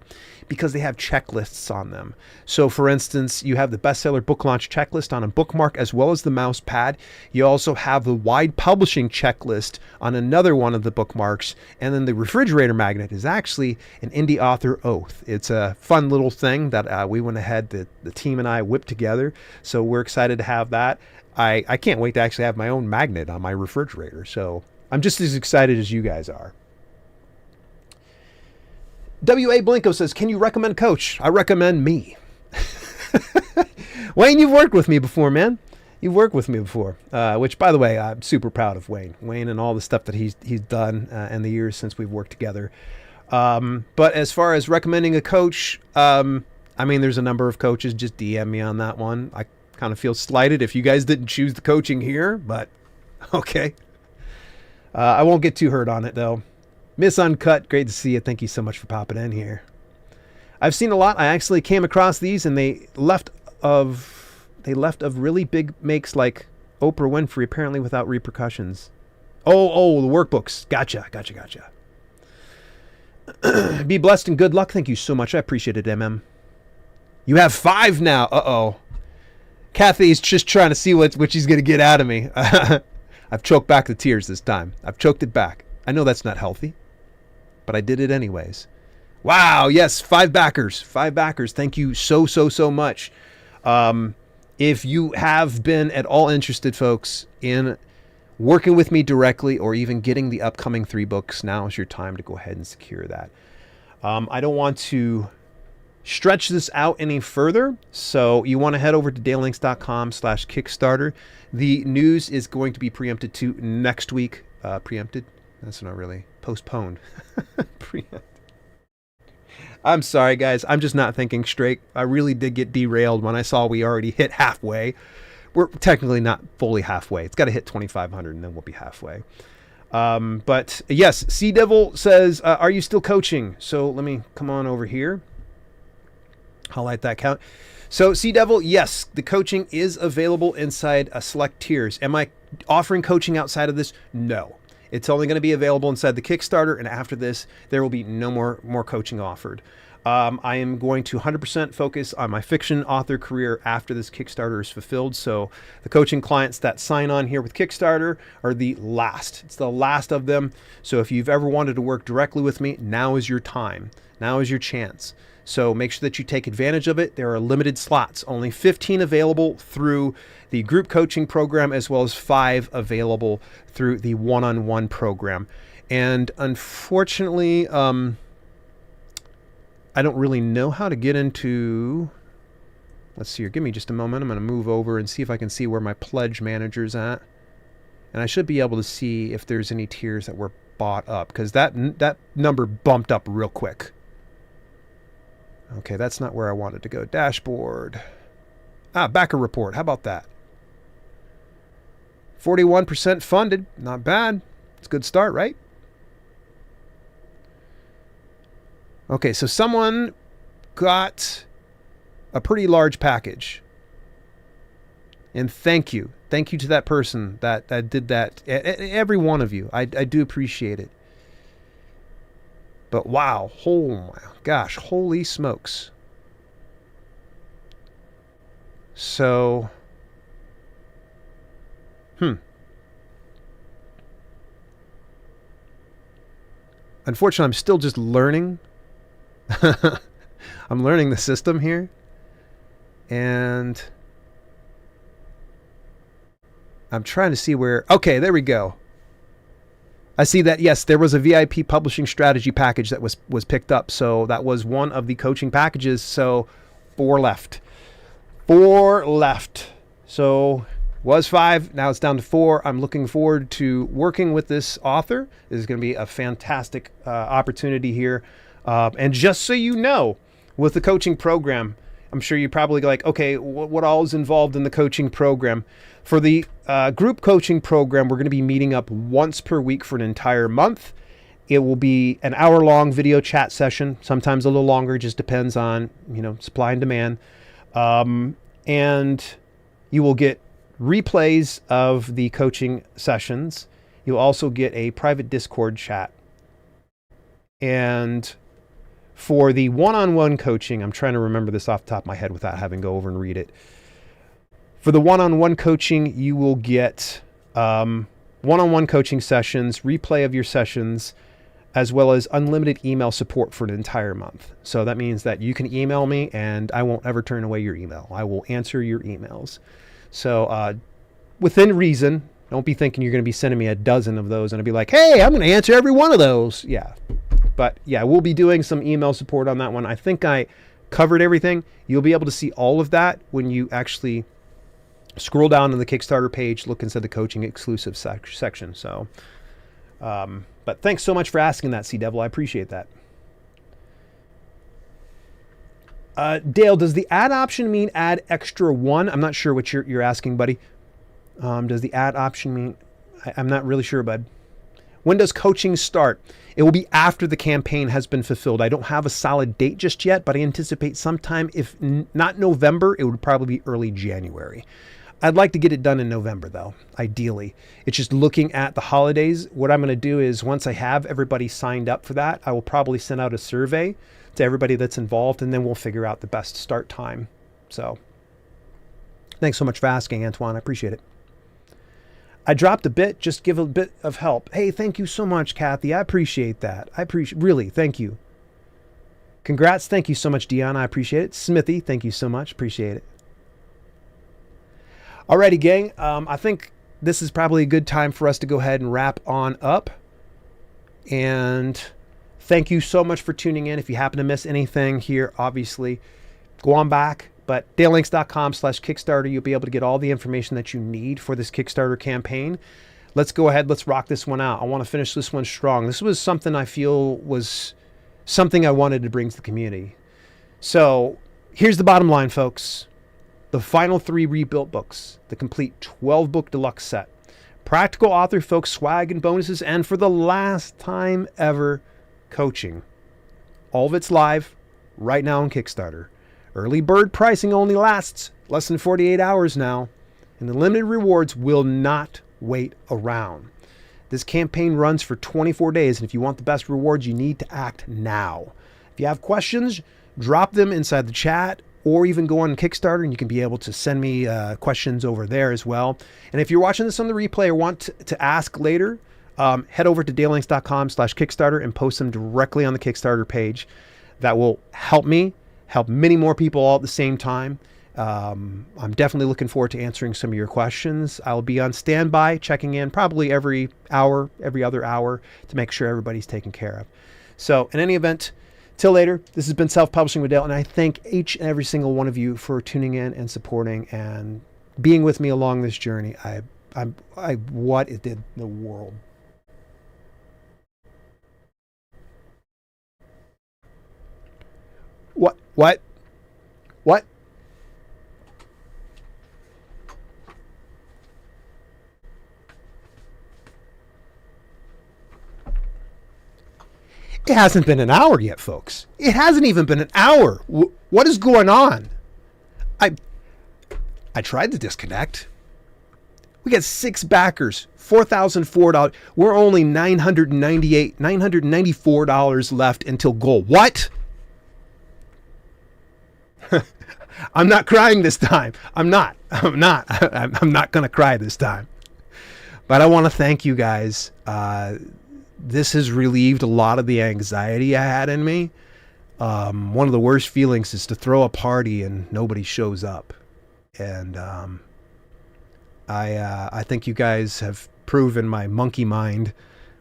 Because they have checklists on them. So for instance, you have the bestseller book launch checklist on a bookmark, as well as the mouse pad. You also have the wide publishing checklist on another one of the bookmarks. And then the refrigerator magnet is actually an indie author oath. It's a fun little thing that we went ahead, the team and I whipped together. So we're excited to have that. I can't wait to actually have my own magnet on my refrigerator. So I'm just as excited as you guys are. W.A. Blinko says, can you recommend a coach? I recommend me. Wayne, you've worked with me before, man. You've worked with me before, which, by the way, I'm super proud of Wayne. Wayne and all the stuff that he's done in the years since we've worked together. But as far as recommending a coach, I mean, there's a number of coaches. Just DM me on that one. I kind of feel slighted if you guys didn't choose the coaching here, but okay. I won't get too hurt on it, though. Miss Uncut, great to see you. Thank you so much for popping in here. I've seen a lot. I actually came across these, and they left of really big makes like Oprah Winfrey, apparently without repercussions. Oh, the workbooks. Gotcha. Be blessed and good luck. Thank you so much. I appreciate it, MM. You have 5 now. Uh-oh. Kathy's just trying to see what she's going to get out of me. I've choked back the tears this time. I've choked it back. I know that's not healthy, but I did it anyways. Wow, yes, 5 backers. 5 backers. Thank you so much. If you have been at all interested, folks, in working with me directly or even getting the upcoming 3 books, now is your time to go ahead and secure that. I don't want to stretch this out any further, so you want to head over to dalelinks.com/Kickstarter. The news is going to be preempted to next week. Preempted? That's not really. Postponed. Preempted. I'm sorry, guys. I'm just not thinking straight. I really did get derailed when I saw we already hit halfway. We're technically not fully halfway. It's got to hit 2,500 and then we'll be halfway. But yes, Sea Devil says, are you still coaching? So let me come on over here. Highlight that count. So Sea Devil, yes, the coaching is available inside select tiers. Am I offering coaching outside of this? No. It's only going to be available inside the Kickstarter, and after this, there will be no more coaching offered. I am going to 100% focus on my fiction author career after this Kickstarter is fulfilled. So the coaching clients that sign on here with Kickstarter are the last. It's the last of them. So if you've ever wanted to work directly with me, now is your time. Now is your chance. So make sure that you take advantage of it. There are limited slots, only 15 available through the group coaching program, as well as 5 available through the one-on-one program. And unfortunately, I don't really know how to get into, let's see here, give me just a moment. I'm going to move over and see if I can see where my pledge manager's at. And I should be able to see if there's any tiers that were bought up, because that number bumped up real quick. Okay, that's not where I wanted to go. Dashboard. Backer report. How about that? 41% funded. Not bad. It's a good start, right? Okay, so someone got a pretty large package. And thank you. Thank you to that person that did that. Every one of you. I do appreciate it. But wow, oh my gosh, holy smokes. So, unfortunately, I'm still just learning. I'm learning the system here. And I'm trying to see where, okay, there we go. I see that, yes, there was a VIP publishing strategy package that was picked up. So that was one of the coaching packages. So 4 left. 4 left. So was 5. Now it's down to 4. I'm looking forward to working with this author. This is going to be a fantastic opportunity here. And just so you know, with the coaching program, I'm sure you're probably like, okay, what all is involved in the coaching program? For the group coaching program, we're going to be meeting up once per week for an entire month. It will be an hour-long video chat session, sometimes a little longer, just depends on, supply and demand. And you will get replays of the coaching sessions. You'll also get a private Discord chat. And for the one-on-one coaching, I'm trying to remember this off the top of my head without having to go over and read it. For the one-on-one coaching, you will get one-on-one coaching sessions, replay of your sessions, as well as unlimited email support for an entire month. So that means that you can email me and I won't ever turn away your email. I will answer your emails. So within reason, don't be thinking you're going to be sending me a dozen of those and I'll be like, hey, I'm going to answer every one of those. Yeah. But yeah, we'll be doing some email support on that one. I think I covered everything. You'll be able to see all of that when you actually scroll down to the Kickstarter page, look inside the coaching exclusive section. So, but thanks so much for asking that, Sea Devil. I appreciate that. Dale, does the add option mean add extra 1? I'm not sure what you're asking, buddy. Does the add option mean, I'm not really sure, bud. When does coaching start? It will be after the campaign has been fulfilled. I don't have a solid date just yet, but I anticipate sometime, if not November, it would probably be early January. I'd like to get it done in November, though, ideally. It's just looking at the holidays. What I'm going to do is once I have everybody signed up for that, I will probably send out a survey to everybody that's involved, and then we'll figure out the best start time. So thanks so much for asking, Antoine. I appreciate it. I dropped a bit, just give a bit of help. Hey, thank you so much, Kathy. I appreciate that. Really, thank you. Congrats. Thank you so much, Dion. I appreciate it. Smithy, thank you so much. Appreciate it. Alrighty, gang. I think this is probably a good time for us to go ahead and wrap on up. And Thank you so much for tuning in. If you happen to miss anything here, obviously, go on back. But dalelinks.com/Kickstarter, you'll be able to get all the information that you need for this Kickstarter campaign. Let's go ahead. Let's rock this one out. I want to finish this one strong. This was something I feel was something I wanted to bring to the community. So here's the bottom line, folks. The final 3 rebuilt books, the complete 12-book deluxe set, practical author folks swag and bonuses, and for the last time ever, coaching. All of it's live right now on Kickstarter. Early bird pricing only lasts less than 48 hours now, and the limited rewards will not wait around. This campaign runs for 24 days, and if you want the best rewards, you need to act now. If you have questions, drop them inside the chat, or even go on Kickstarter and you can be able to send me questions over there as well. And if you're watching this on the replay or want to ask later, head over to dalelinks.com/Kickstarter and post them directly on the Kickstarter page. That will help me, help many more people all at the same time. I'm definitely looking forward to answering some of your questions. I'll be on standby, checking in probably every hour, every other hour to make sure everybody's taken care of. So in any event, till later, this has been Self-Publishing with Dale, and I thank each and every single one of you for tuning in and supporting and being with me along this journey. What it did in the world. What? It hasn't been an hour yet, folks. It hasn't even been an hour. What is going on? I tried to disconnect. We got 6 backers, $4,004. We're only $994 left until goal. What? I'm not crying this time. I'm not going to cry this time. But I want to thank you guys. This has relieved a lot of the anxiety I had in me. One of the worst feelings is to throw a party and nobody shows up. And I think you guys have proven my monkey mind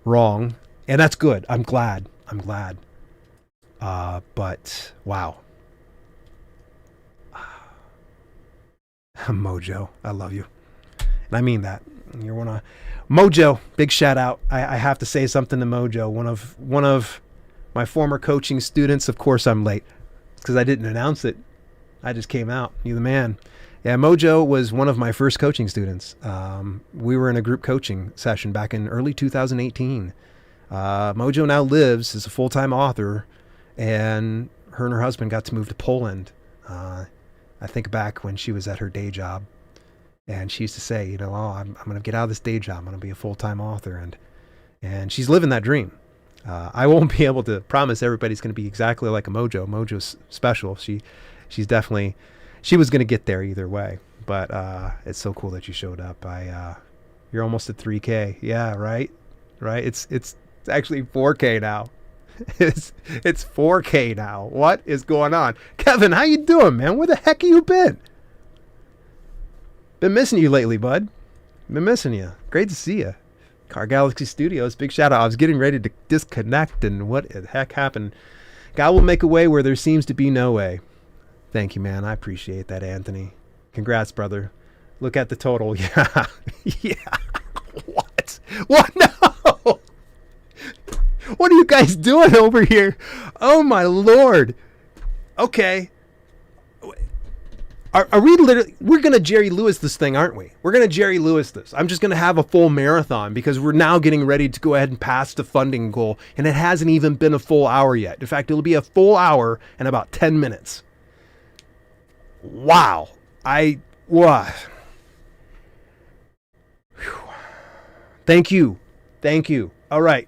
wrong. And that's good. I'm glad. But wow. Mojo, I love you. And I mean that. You're one of Mojo, big shout out. I have to say something to Mojo, one of my former coaching students. Of course I'm late because I didn't announce it. I just came out. You're the man. Yeah, Mojo was one of my first coaching students. We were in a group coaching session back in early 2018. Mojo now lives as a full-time author, and her and her husband got to move to Poland. I think back when she was at her day job, and she used to say, I'm going to get out of this day job. I'm going to be a full-time author. And she's living that dream. I won't be able to promise everybody's going to be exactly like a Mojo. Mojo's special. She was going to get there either way. But it's so cool that you showed up. You're almost at 3K. Yeah, right? It's actually 4K now. It's 4K now. What is going on? Kevin, how you doing, man? Where the heck have you been? Been missing you lately, bud. Been missing you. Great to see you. Car Galaxy Studios, big shout out. I was getting ready to disconnect, and what the heck happened? God will make a way where there seems to be no way. Thank you, man. I appreciate that, Anthony. Congrats, brother. Look at the total. Yeah. Yeah. What? No. What are you guys doing over here? Oh, my Lord. Okay. Are we literally, we're going to Jerry Lewis this thing, aren't we? We're going to Jerry Lewis this. I'm just going to have a full marathon because we're now getting ready to go ahead and pass the funding goal. And it hasn't even been a full hour yet. In fact, it'll be a full hour and about 10 minutes. Wow. What? Thank you. All right.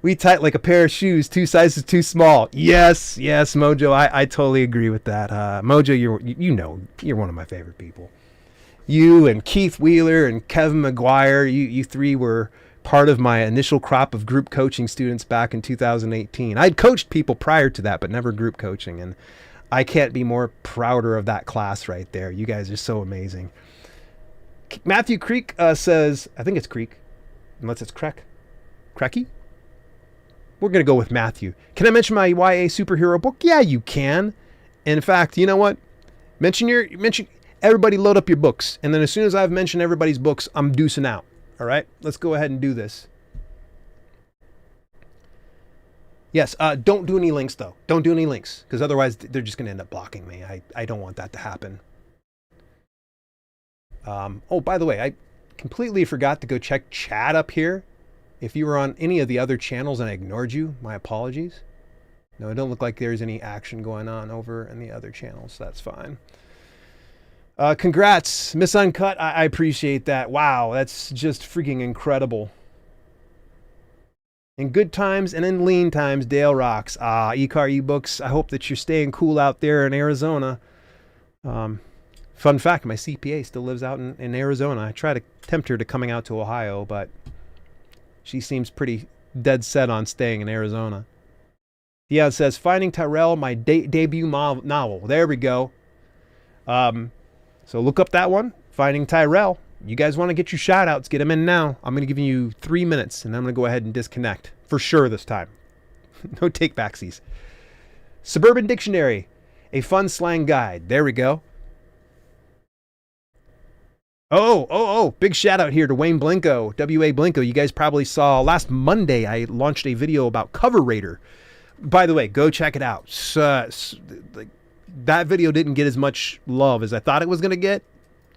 We tight like a pair of shoes, 2 sizes too small. Yes, Mojo. I totally agree with that. Mojo, you're one of my favorite people. You and Keith Wheeler and Kevin McGuire, you 3 were part of my initial crop of group coaching students back in 2018. I'd coached people prior to that, but never group coaching. And I can't be more prouder of that class right there. You guys are so amazing. Matthew Creek says, I think it's Creek, unless it's Crecky. we're going to go with Matthew. Can I mention my YA superhero book? Yeah, you can. In fact, you know what? Mention everybody load up your books. And then as soon as I've mentioned everybody's books, I'm deucing out. All right, let's go ahead and do this. Yes, don't do any links though. Don't do any links because otherwise they're just going to end up blocking me. I don't want that to happen. Oh, by the way, I completely forgot to go check chat up here. If you were on any of the other channels and I ignored you, my apologies. No, it don't look like there's any action going on over in the other channels. So that's fine. Congrats, Miss Uncut. I appreciate that. Wow, that's just freaking incredible. In good times and in lean times, Dale rocks. E-car ebooks. I hope that you're staying cool out there in Arizona. Fun fact, my CPA still lives out in Arizona. I try to tempt her to coming out to Ohio, but she seems pretty dead set on staying in Arizona. Yeah, it says, Finding Tyrell, my debut novel. There we go. So look up that one, Finding Tyrell. You guys want to get your shout outs, get them in now. I'm going to give you 3 minutes and I'm going to go ahead and disconnect for sure this time. No take backsies. Suburban Dictionary, a fun slang guide. There we go. Oh, big shout out here to Wayne Blinko, W.A. Blinko. You guys probably saw last Monday I launched a video about Cover Rater. By the way, go check it out. That video didn't get as much love as I thought it was going to get.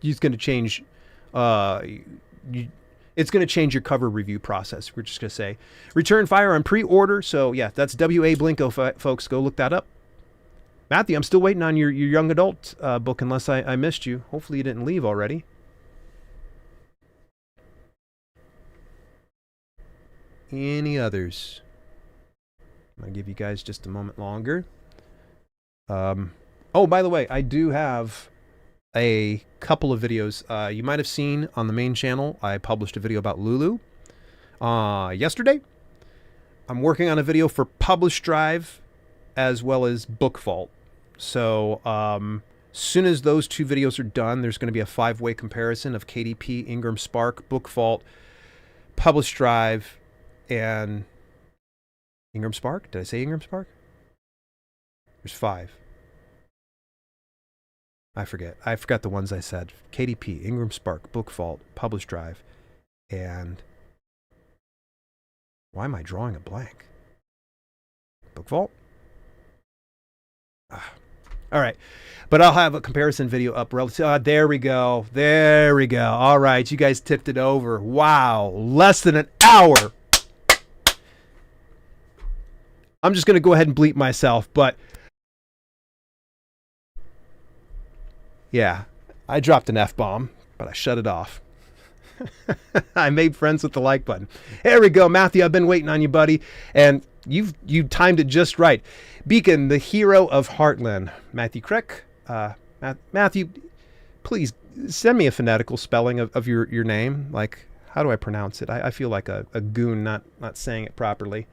It's going to change. It's going to change your cover review process. We're just going to say Return Fire on pre-order. So yeah, that's W.A. Blinko, folks. Go look that up. Matthew, I'm still waiting on your young adult book unless I missed you. Hopefully you didn't leave already. Any others? I'm going to give you guys just a moment longer. Oh, by the way, I do have a couple of videos. You might have seen on the main channel, I published a video about Lulu yesterday. I'm working on a video for Publish Drive as well as Book Vault. So soon as those two videos are done, there's going to be a 5-way comparison of KDP, Ingram Spark, Book Vault, Publish Drive, and Ingram Spark. Did I say Ingram Spark? There's 5. I forgot the ones I said. KDP, Ingram Spark, Book Vault, Publish Drive, and why am I drawing a blank? Book Vault? All right. But I'll have a comparison video up relative. There we go. There we go. All right. You guys tipped it over. Wow. Less than an hour. I'm just going to go ahead and bleep myself, but yeah, I dropped an F-bomb, but I shut it off. I made friends with the like button. There we go, Matthew. I've been waiting on you, buddy. And you timed it just right. Beacon, the hero of Heartland. Matthew Crick. Matthew, please send me a phonetical spelling of your name. Like, how do I pronounce it? I feel like a goon not saying it properly.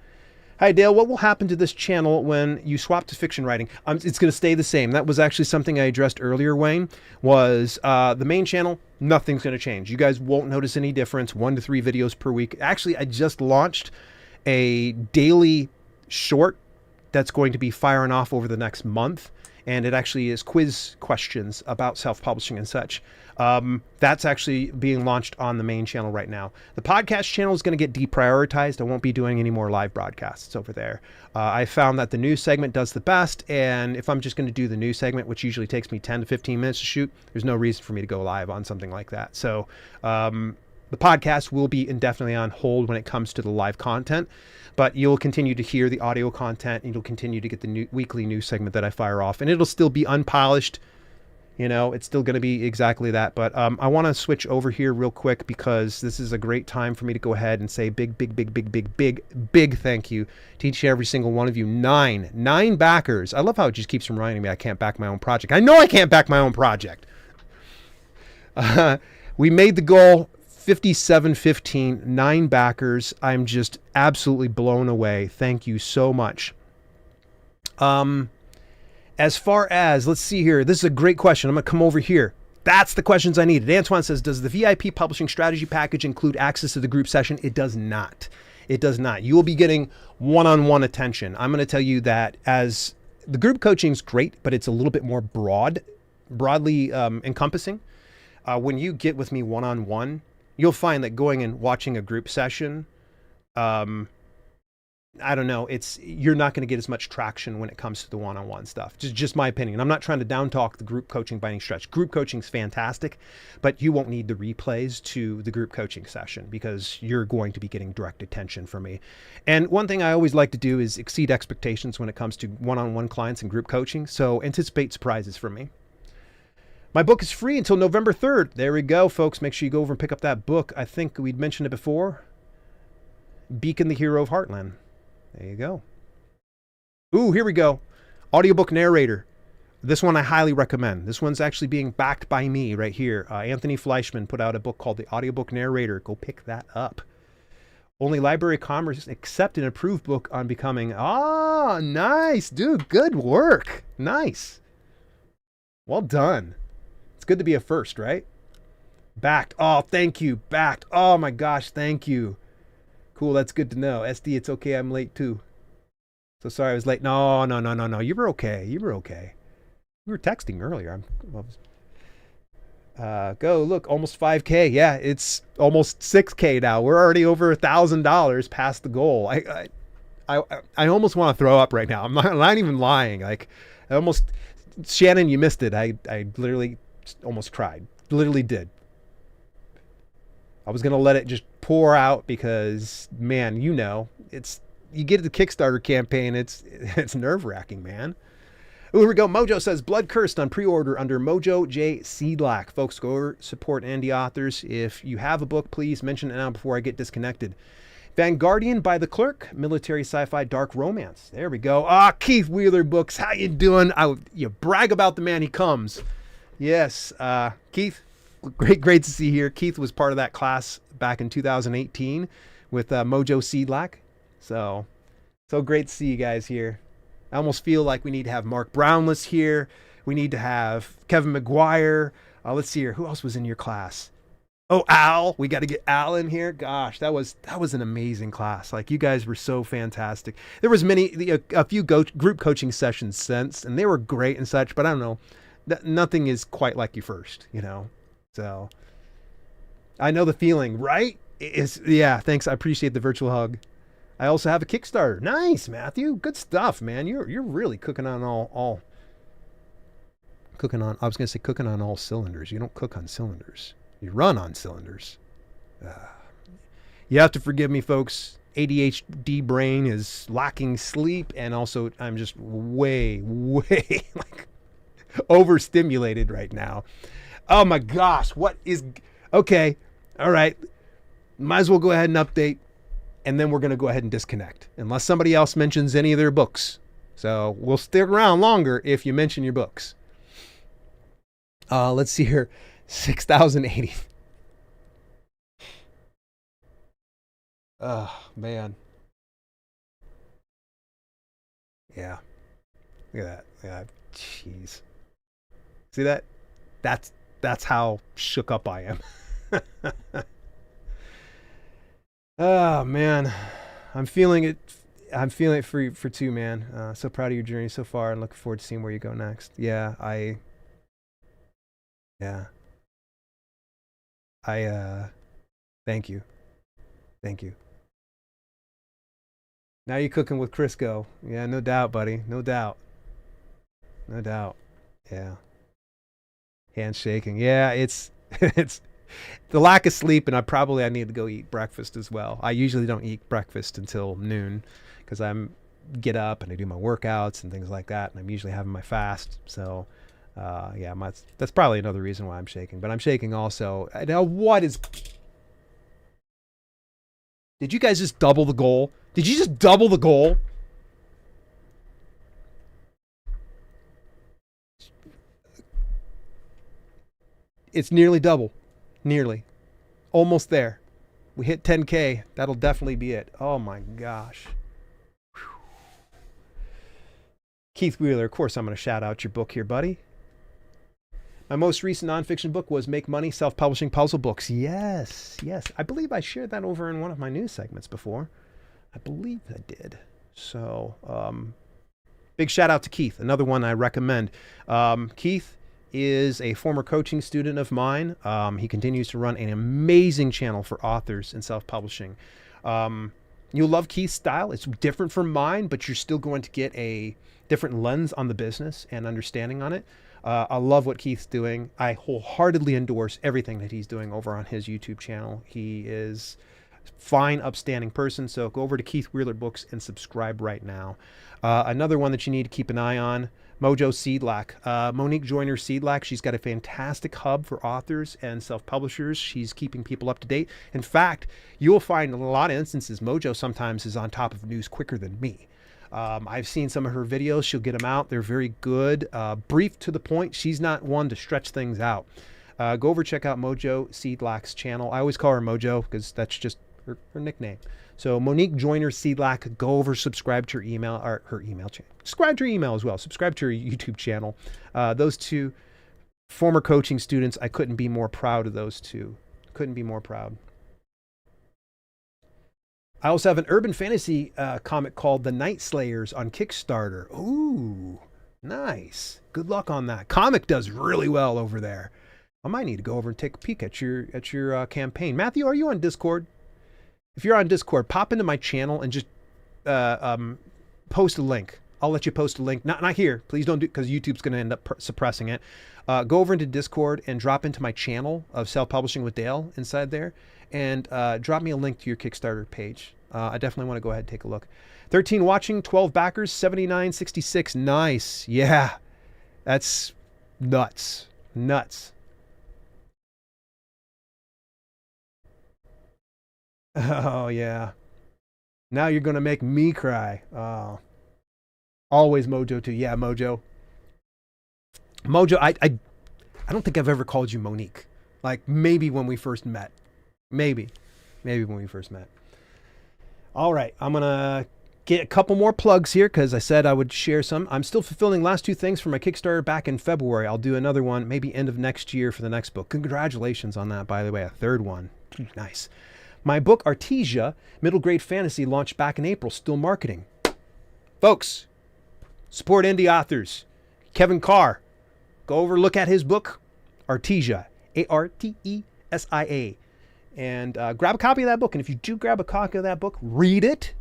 Hi, Dale. What will happen to this channel when you swap to fiction writing? It's going to stay the same. That was actually something I addressed earlier, Wayne, was the main channel, nothing's going to change. You guys won't notice any difference, 1 to 3 videos per week. Actually, I just launched a daily short that's going to be firing off over the next month. And it actually is quiz questions about self-publishing and such. That's actually being launched on the main channel right now. The podcast channel is going to get deprioritized. I won't be doing any more live broadcasts over there. I found that the news segment does the best. And if I'm just going to do the news segment, which usually takes me 10 to 15 minutes to shoot, there's no reason for me to go live on something like that. So the podcast will be indefinitely on hold when it comes to the live content. But you'll continue to hear the audio content, and you'll continue to get the weekly news segment that I fire off. And it'll still be unpolished. You know, it's still going to be exactly that. But I want to switch over here real quick because this is a great time for me to go ahead and say big thank you to each and every single one of you. 9 backers. I love how it just keeps reminding me I can't back my own project. I know I can't back my own project. We made the goal. 5715, 9 backers. I'm just absolutely blown away. Thank you so much. As far as, let's see here. This is a great question. I'm going to come over here. That's the questions I needed. Antoine says, does the VIP publishing strategy package include access to the group session? It does not. It does not. You will be getting one-on-one attention. I'm going to tell you that as the group coaching is great, but it's a little bit more broadly encompassing. When you get with me one-on-one, you'll find that going and watching a group session, I don't know, you're not going to get as much traction when it comes to the one-on-one stuff. Just my opinion. I'm not trying to down talk the group coaching by any stretch. Group coaching is fantastic, but you won't need the replays to the group coaching session because you're going to be getting direct attention from me. And one thing I always like to do is exceed expectations when it comes to one-on-one clients and group coaching. So anticipate surprises from me. My book is free until November 3rd. There we go, folks. Make sure you go over and pick up that book. I think we'd mentioned it before. Beacon, the Hero of Heartland. There you go. Ooh, here we go. Audiobook narrator. This one I highly recommend. This one's actually being backed by me right here. Anthony Fleischman put out a book called The Audiobook Narrator. Go pick that up. Only Library of Commerce accept an approved book on becoming. Ah, nice, dude. Good work. Nice. Well done. It's good to be a first, right? Backed. Oh, thank you. Backed. Oh my gosh, thank you. Cool, that's good to know. SD, it's okay, I'm late too. So sorry I was late. No. You were okay. You were texting earlier. Go, look, almost 5K. Yeah, it's almost 6K now. We're already over $1,000 past the goal. I almost want to throw up right now. I'm not even lying. Like, Shannon, you missed it. I literally almost cried. Literally did. I was going to let it just pour out because, man, you get the Kickstarter campaign, it's nerve-wracking, man. Ooh, here we go. Mojo says, Blood Cursed on pre-order under Mojo J. Seedlack. Folks, go over, support indie authors. If you have a book, please mention it now before I get disconnected. Vanguardian by the Clerk, military sci-fi dark romance. There we go. Keith Wheeler Books. How you doing? You brag about the man, he comes. Yes, Keith. Great to see you here. Keith was part of that class back in 2018 with Mojo Seedlack. So great to see you guys here. I almost feel like we need to have Mark Brownless here. We need to have Kevin McGuire. Let's see here. Who else was in your class? Oh, Al. We got to get Al in here. Gosh, that was an amazing class. Like, you guys were so fantastic. There was a few group coaching sessions since, and they were great and such, but I don't know. Nothing is quite like you first, you know? So I know the feeling, right? Yeah, thanks. I appreciate the virtual hug. I also have a Kickstarter. Nice, Matthew. Good stuff, man. You're really cooking on all cooking on. I was going to say cooking on all cylinders. You don't cook on cylinders. You run on cylinders. You have to forgive me, folks. ADHD brain is lacking sleep, and also I'm just way like overstimulated right now. Oh my gosh, okay, all right. Might as well go ahead and update, and then we're going to go ahead and disconnect, unless somebody else mentions any of their books. So we'll stick around longer if you mention your books. Let's see here, 6,080. Oh, man. Yeah. Look at that. Yeah. Jeez. See that? That's how shook up I am. Oh, man. I'm feeling it for two, man. So proud of your journey so far and looking forward to seeing where you go next. Yeah. Thank you. Now you're cooking with Crisco. Yeah, no doubt, buddy. No doubt. Yeah. Handshaking. Yeah, it's the lack of sleep, and I need to go eat breakfast as well. I usually don't eat breakfast until noon because get up and I do my workouts and things like that, and I'm usually having my fast. So that's probably another reason why I'm shaking. But I'm shaking also. Now, did you guys just double the goal? Did you just double the goal? It's nearly double. Nearly. Almost there. We hit 10K. That'll definitely be it. Oh my gosh. Whew. Keith Wheeler, of course I'm going to shout out your book here, buddy. My most recent nonfiction book was Make Money, Self-Publishing Puzzle Books. Yes. I believe I shared that over in one of my news segments before. I believe I did. So, big shout out to Keith, another one I recommend. Keith is a former coaching student of mine. He continues to run an amazing channel for authors and self-publishing. You'll love Keith's style. It's different from mine, but you're still going to get a different lens on the business and understanding on it. I love what Keith's doing. I wholeheartedly endorse everything that he's doing over on his YouTube channel. He is a fine, upstanding person. So go over to Keith Wheeler Books and subscribe right now. Another one that you need to keep an eye on, Mojo Seedlack. Monique Joyner Seedlack, she's got a fantastic hub for authors and self-publishers. She's keeping people up to date. In fact, you'll find in a lot of instances, Mojo sometimes is on top of news quicker than me. I've seen some of her videos. She'll get them out. They're very good, brief to the point. She's not one to stretch things out. Go over, check out Mojo Seedlack's channel. I always call her Mojo because that's just her nickname. So Monique Joyner Seedlack, go over, subscribe to her email, or her email channel. Subscribe to her email as well. Subscribe to her YouTube channel. Those two former coaching students, I couldn't be more proud of those two. Couldn't be more proud. I also have an urban fantasy comic called The Night Slayers on Kickstarter. Ooh, nice. Good luck on that. Comic does really well over there. I might need to go over and take a peek at your campaign. Matthew, are you on Discord? If you're on Discord, pop into my channel and just post a link. I'll let you post a link. Not here. Please don't do, because YouTube's going to end up suppressing it. Go over into Discord and drop into my channel of Self-Publishing with Dale inside there, and drop me a link to your Kickstarter page. I definitely want to go ahead and take a look. 13 watching, 12 backers, 79.66. Nice. Yeah, that's nuts. Nuts. Oh, yeah. Now you're going to make me cry. Oh. Always Mojo too. Yeah, Mojo. Mojo, I don't think I've ever called you Monique. Like maybe when we first met. Maybe when we first met. All right, I'm going to get a couple more plugs here because I said I would share some. I'm still fulfilling last 2 things for my Kickstarter back in February. I'll do another one maybe end of next year for the next book. Congratulations on that, by the way. A 3rd one. Nice. My book, Artesia, Middle Grade Fantasy, launched back in April, still marketing. Folks, support indie authors. Kevin Carr, go over, look at his book, Artesia, Artesia. And grab a copy of that book. And if you do grab a copy of that book, read it.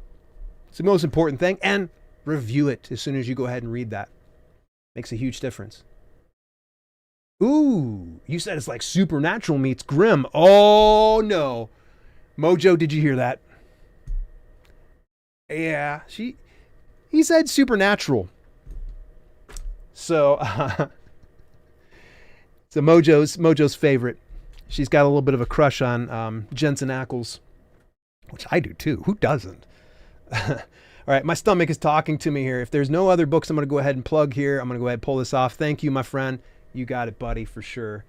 It's the most important thing. And review it as soon as you go ahead and read that. Makes a huge difference. Ooh, you said it's like Supernatural meets Grimm. Oh, no. Mojo, did you hear that? Yeah, he said Supernatural. So, so Mojo's favorite. She's got a little bit of a crush on Jensen Ackles, which I do too. Who doesn't? All right, my stomach is talking to me here. If there's no other books, I'm going to go ahead and plug here. I'm going to go ahead and pull this off. Thank you, my friend. You got it, buddy, for sure.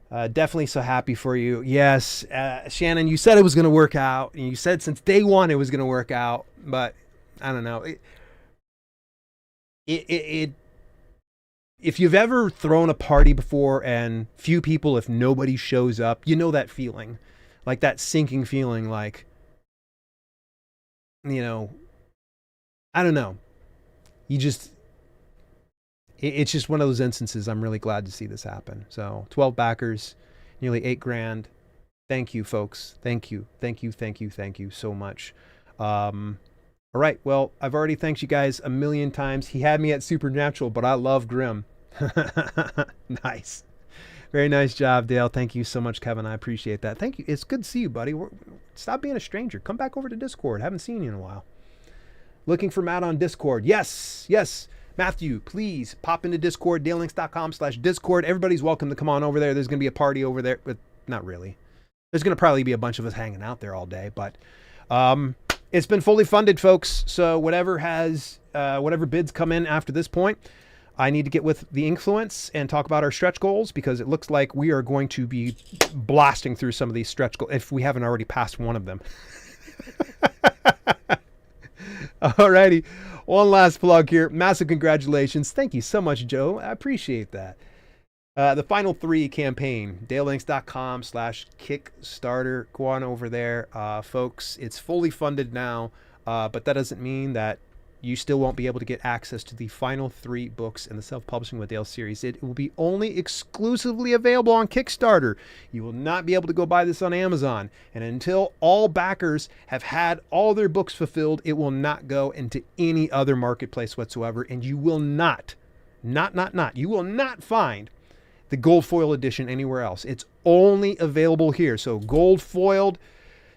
Definitely so happy for you. Yes, Shannon, you said it was going to work out. And you said since day one it was going to work out. But I don't know. If you've ever thrown a party before and few people, if nobody shows up, you know that feeling. Like that sinking feeling like, you know, I don't know. You just... It's just one of those instances. I'm really glad to see this happen. So 12 backers, nearly $8,000. Thank you, folks. Thank you so much. All right. Well, I've already thanked you guys a million times. He had me at Supernatural, but I love Grimm. Nice. Very nice job, Dale. Thank you so much, Kevin. I appreciate that. Thank you. It's good to see you, buddy. Stop being a stranger. Come back over to Discord. Haven't seen you in a while. Looking for Matt on Discord. Yes. Matthew, please pop into Discord, dalelinks.com/Discord. Everybody's welcome to come on over there. There's going to be a party over there, but not really. There's going to probably be a bunch of us hanging out there all day, but it's been fully funded, folks. So whatever bids come in after this point, I need to get with the influence and talk about our stretch goals, because it looks like we are going to be blasting through some of these stretch goals if we haven't already passed one of them. Alrighty. One last plug here. Massive congratulations. Thank you so much, Joe. I appreciate that. The Final 3 campaign, dalelinks.com/Kickstarter. Go on over there, folks. It's fully funded now. but that doesn't mean that you still won't be able to get access to the final 3 books in the Self-Publishing with Dale series. It will be only exclusively available on Kickstarter. You will not be able to go buy this on Amazon. And until all backers have had all their books fulfilled, it will not go into any other marketplace whatsoever. And you will you will not find the gold foil edition anywhere else. It's only available here. So gold foiled,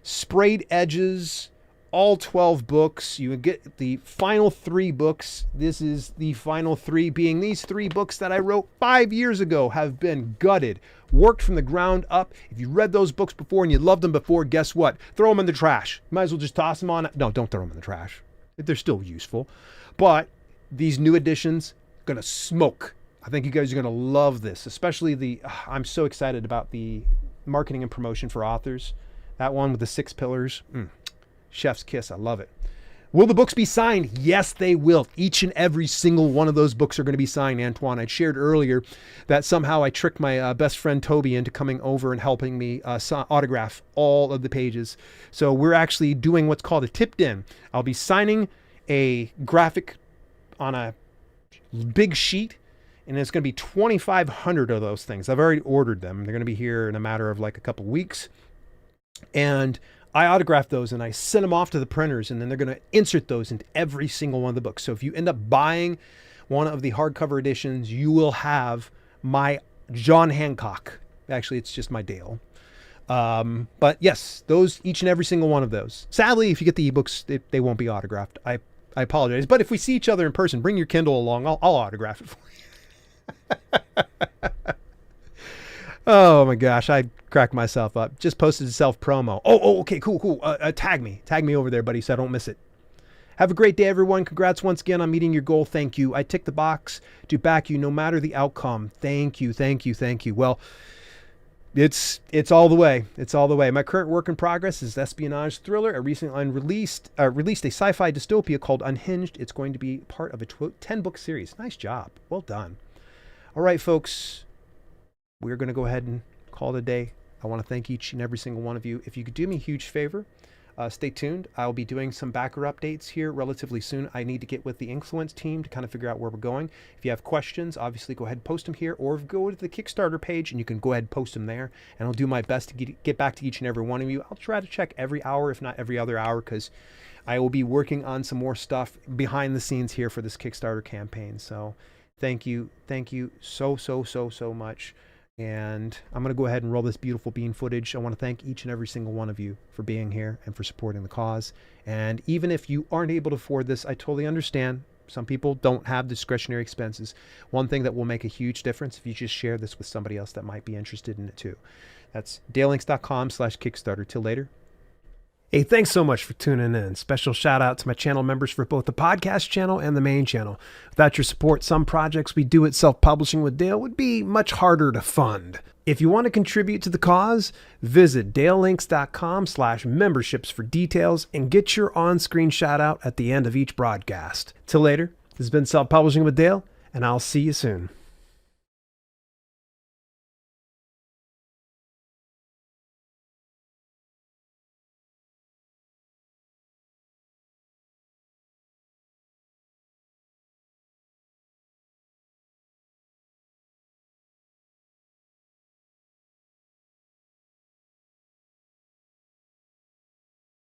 sprayed edges, all 12 books. You would get the final 3 books. This is the final 3, being these 3 books that I wrote 5 years ago, have been gutted, worked from the ground up. If you read those books before and you loved them before, guess what? Throw them in the trash. Might as well just toss them on. No, don't throw them in the trash. They're still useful. But these new editions, gonna smoke. I think you guys are gonna love this, especially I'm so excited about the marketing and promotion for authors. That one with the 6 pillars. Chef's kiss. I love it. Will the books be signed? Yes, they will. Each and every single one of those books are going to be signed, Antoine. I shared earlier that somehow I tricked my best friend Toby into coming over and helping me autograph all of the pages. So we're actually doing what's called a tipped in. I'll be signing a graphic on a big sheet, and it's going to be 2,500 of those things. I've already ordered them. They're going to be here in a matter of like a couple weeks. And I autograph those and I send them off to the printers, and then they're going to insert those into every single one of the books. So if you end up buying one of the hardcover editions, you will have my John Hancock. Actually, it's just my Dale. But yes, those, each and every single one of those. Sadly, if you get the ebooks, they won't be autographed. I apologize. But if we see each other in person, bring your Kindle along. I'll autograph it for you. Oh my gosh, I cracked myself up. Just posted a self promo. Okay, cool. Tag me over there, buddy, so I don't miss it. Have a great day, everyone. Congrats once again on meeting your goal. Thank you. I tick the box to back you no matter the outcome. Thank you. Well, it's all the way. It's all the way. My current work in progress is espionage thriller. I recently released a sci-fi dystopia called Unhinged. It's going to be part of a 10-book series. Nice job. Well done. All right, folks. We're going to go ahead and call it a day. I want to thank each and every single one of you. If you could do me a huge favor, stay tuned. I'll be doing some backer updates here relatively soon. I need to get with the Influence team to kind of figure out where we're going. If you have questions, obviously go ahead and post them here, or go to the Kickstarter page and you can go ahead and post them there. And I'll do my best to get back to each and every one of you. I'll try to check every hour, if not every other hour, because I will be working on some more stuff behind the scenes here for this Kickstarter campaign. So thank you so much. And I'm going to go ahead and roll this beautiful bean footage. I want to thank each and every single one of you for being here and for supporting the cause. And even if you aren't able to afford this, I totally understand. Some people don't have discretionary expenses. One thing that will make a huge difference if you just share this with somebody else that might be interested in it too. That's dalelinks.com/Kickstarter. Till later. Hey, thanks so much for tuning in. Special shout out to my channel members for both the podcast channel and the main channel. Without your support, some projects we do at Self-Publishing with Dale would be much harder to fund. If you want to contribute to the cause, visit dalelinks.com/memberships for details and get your on-screen shout out at the end of each broadcast. Till later, this has been Self-Publishing with Dale, and I'll see you soon.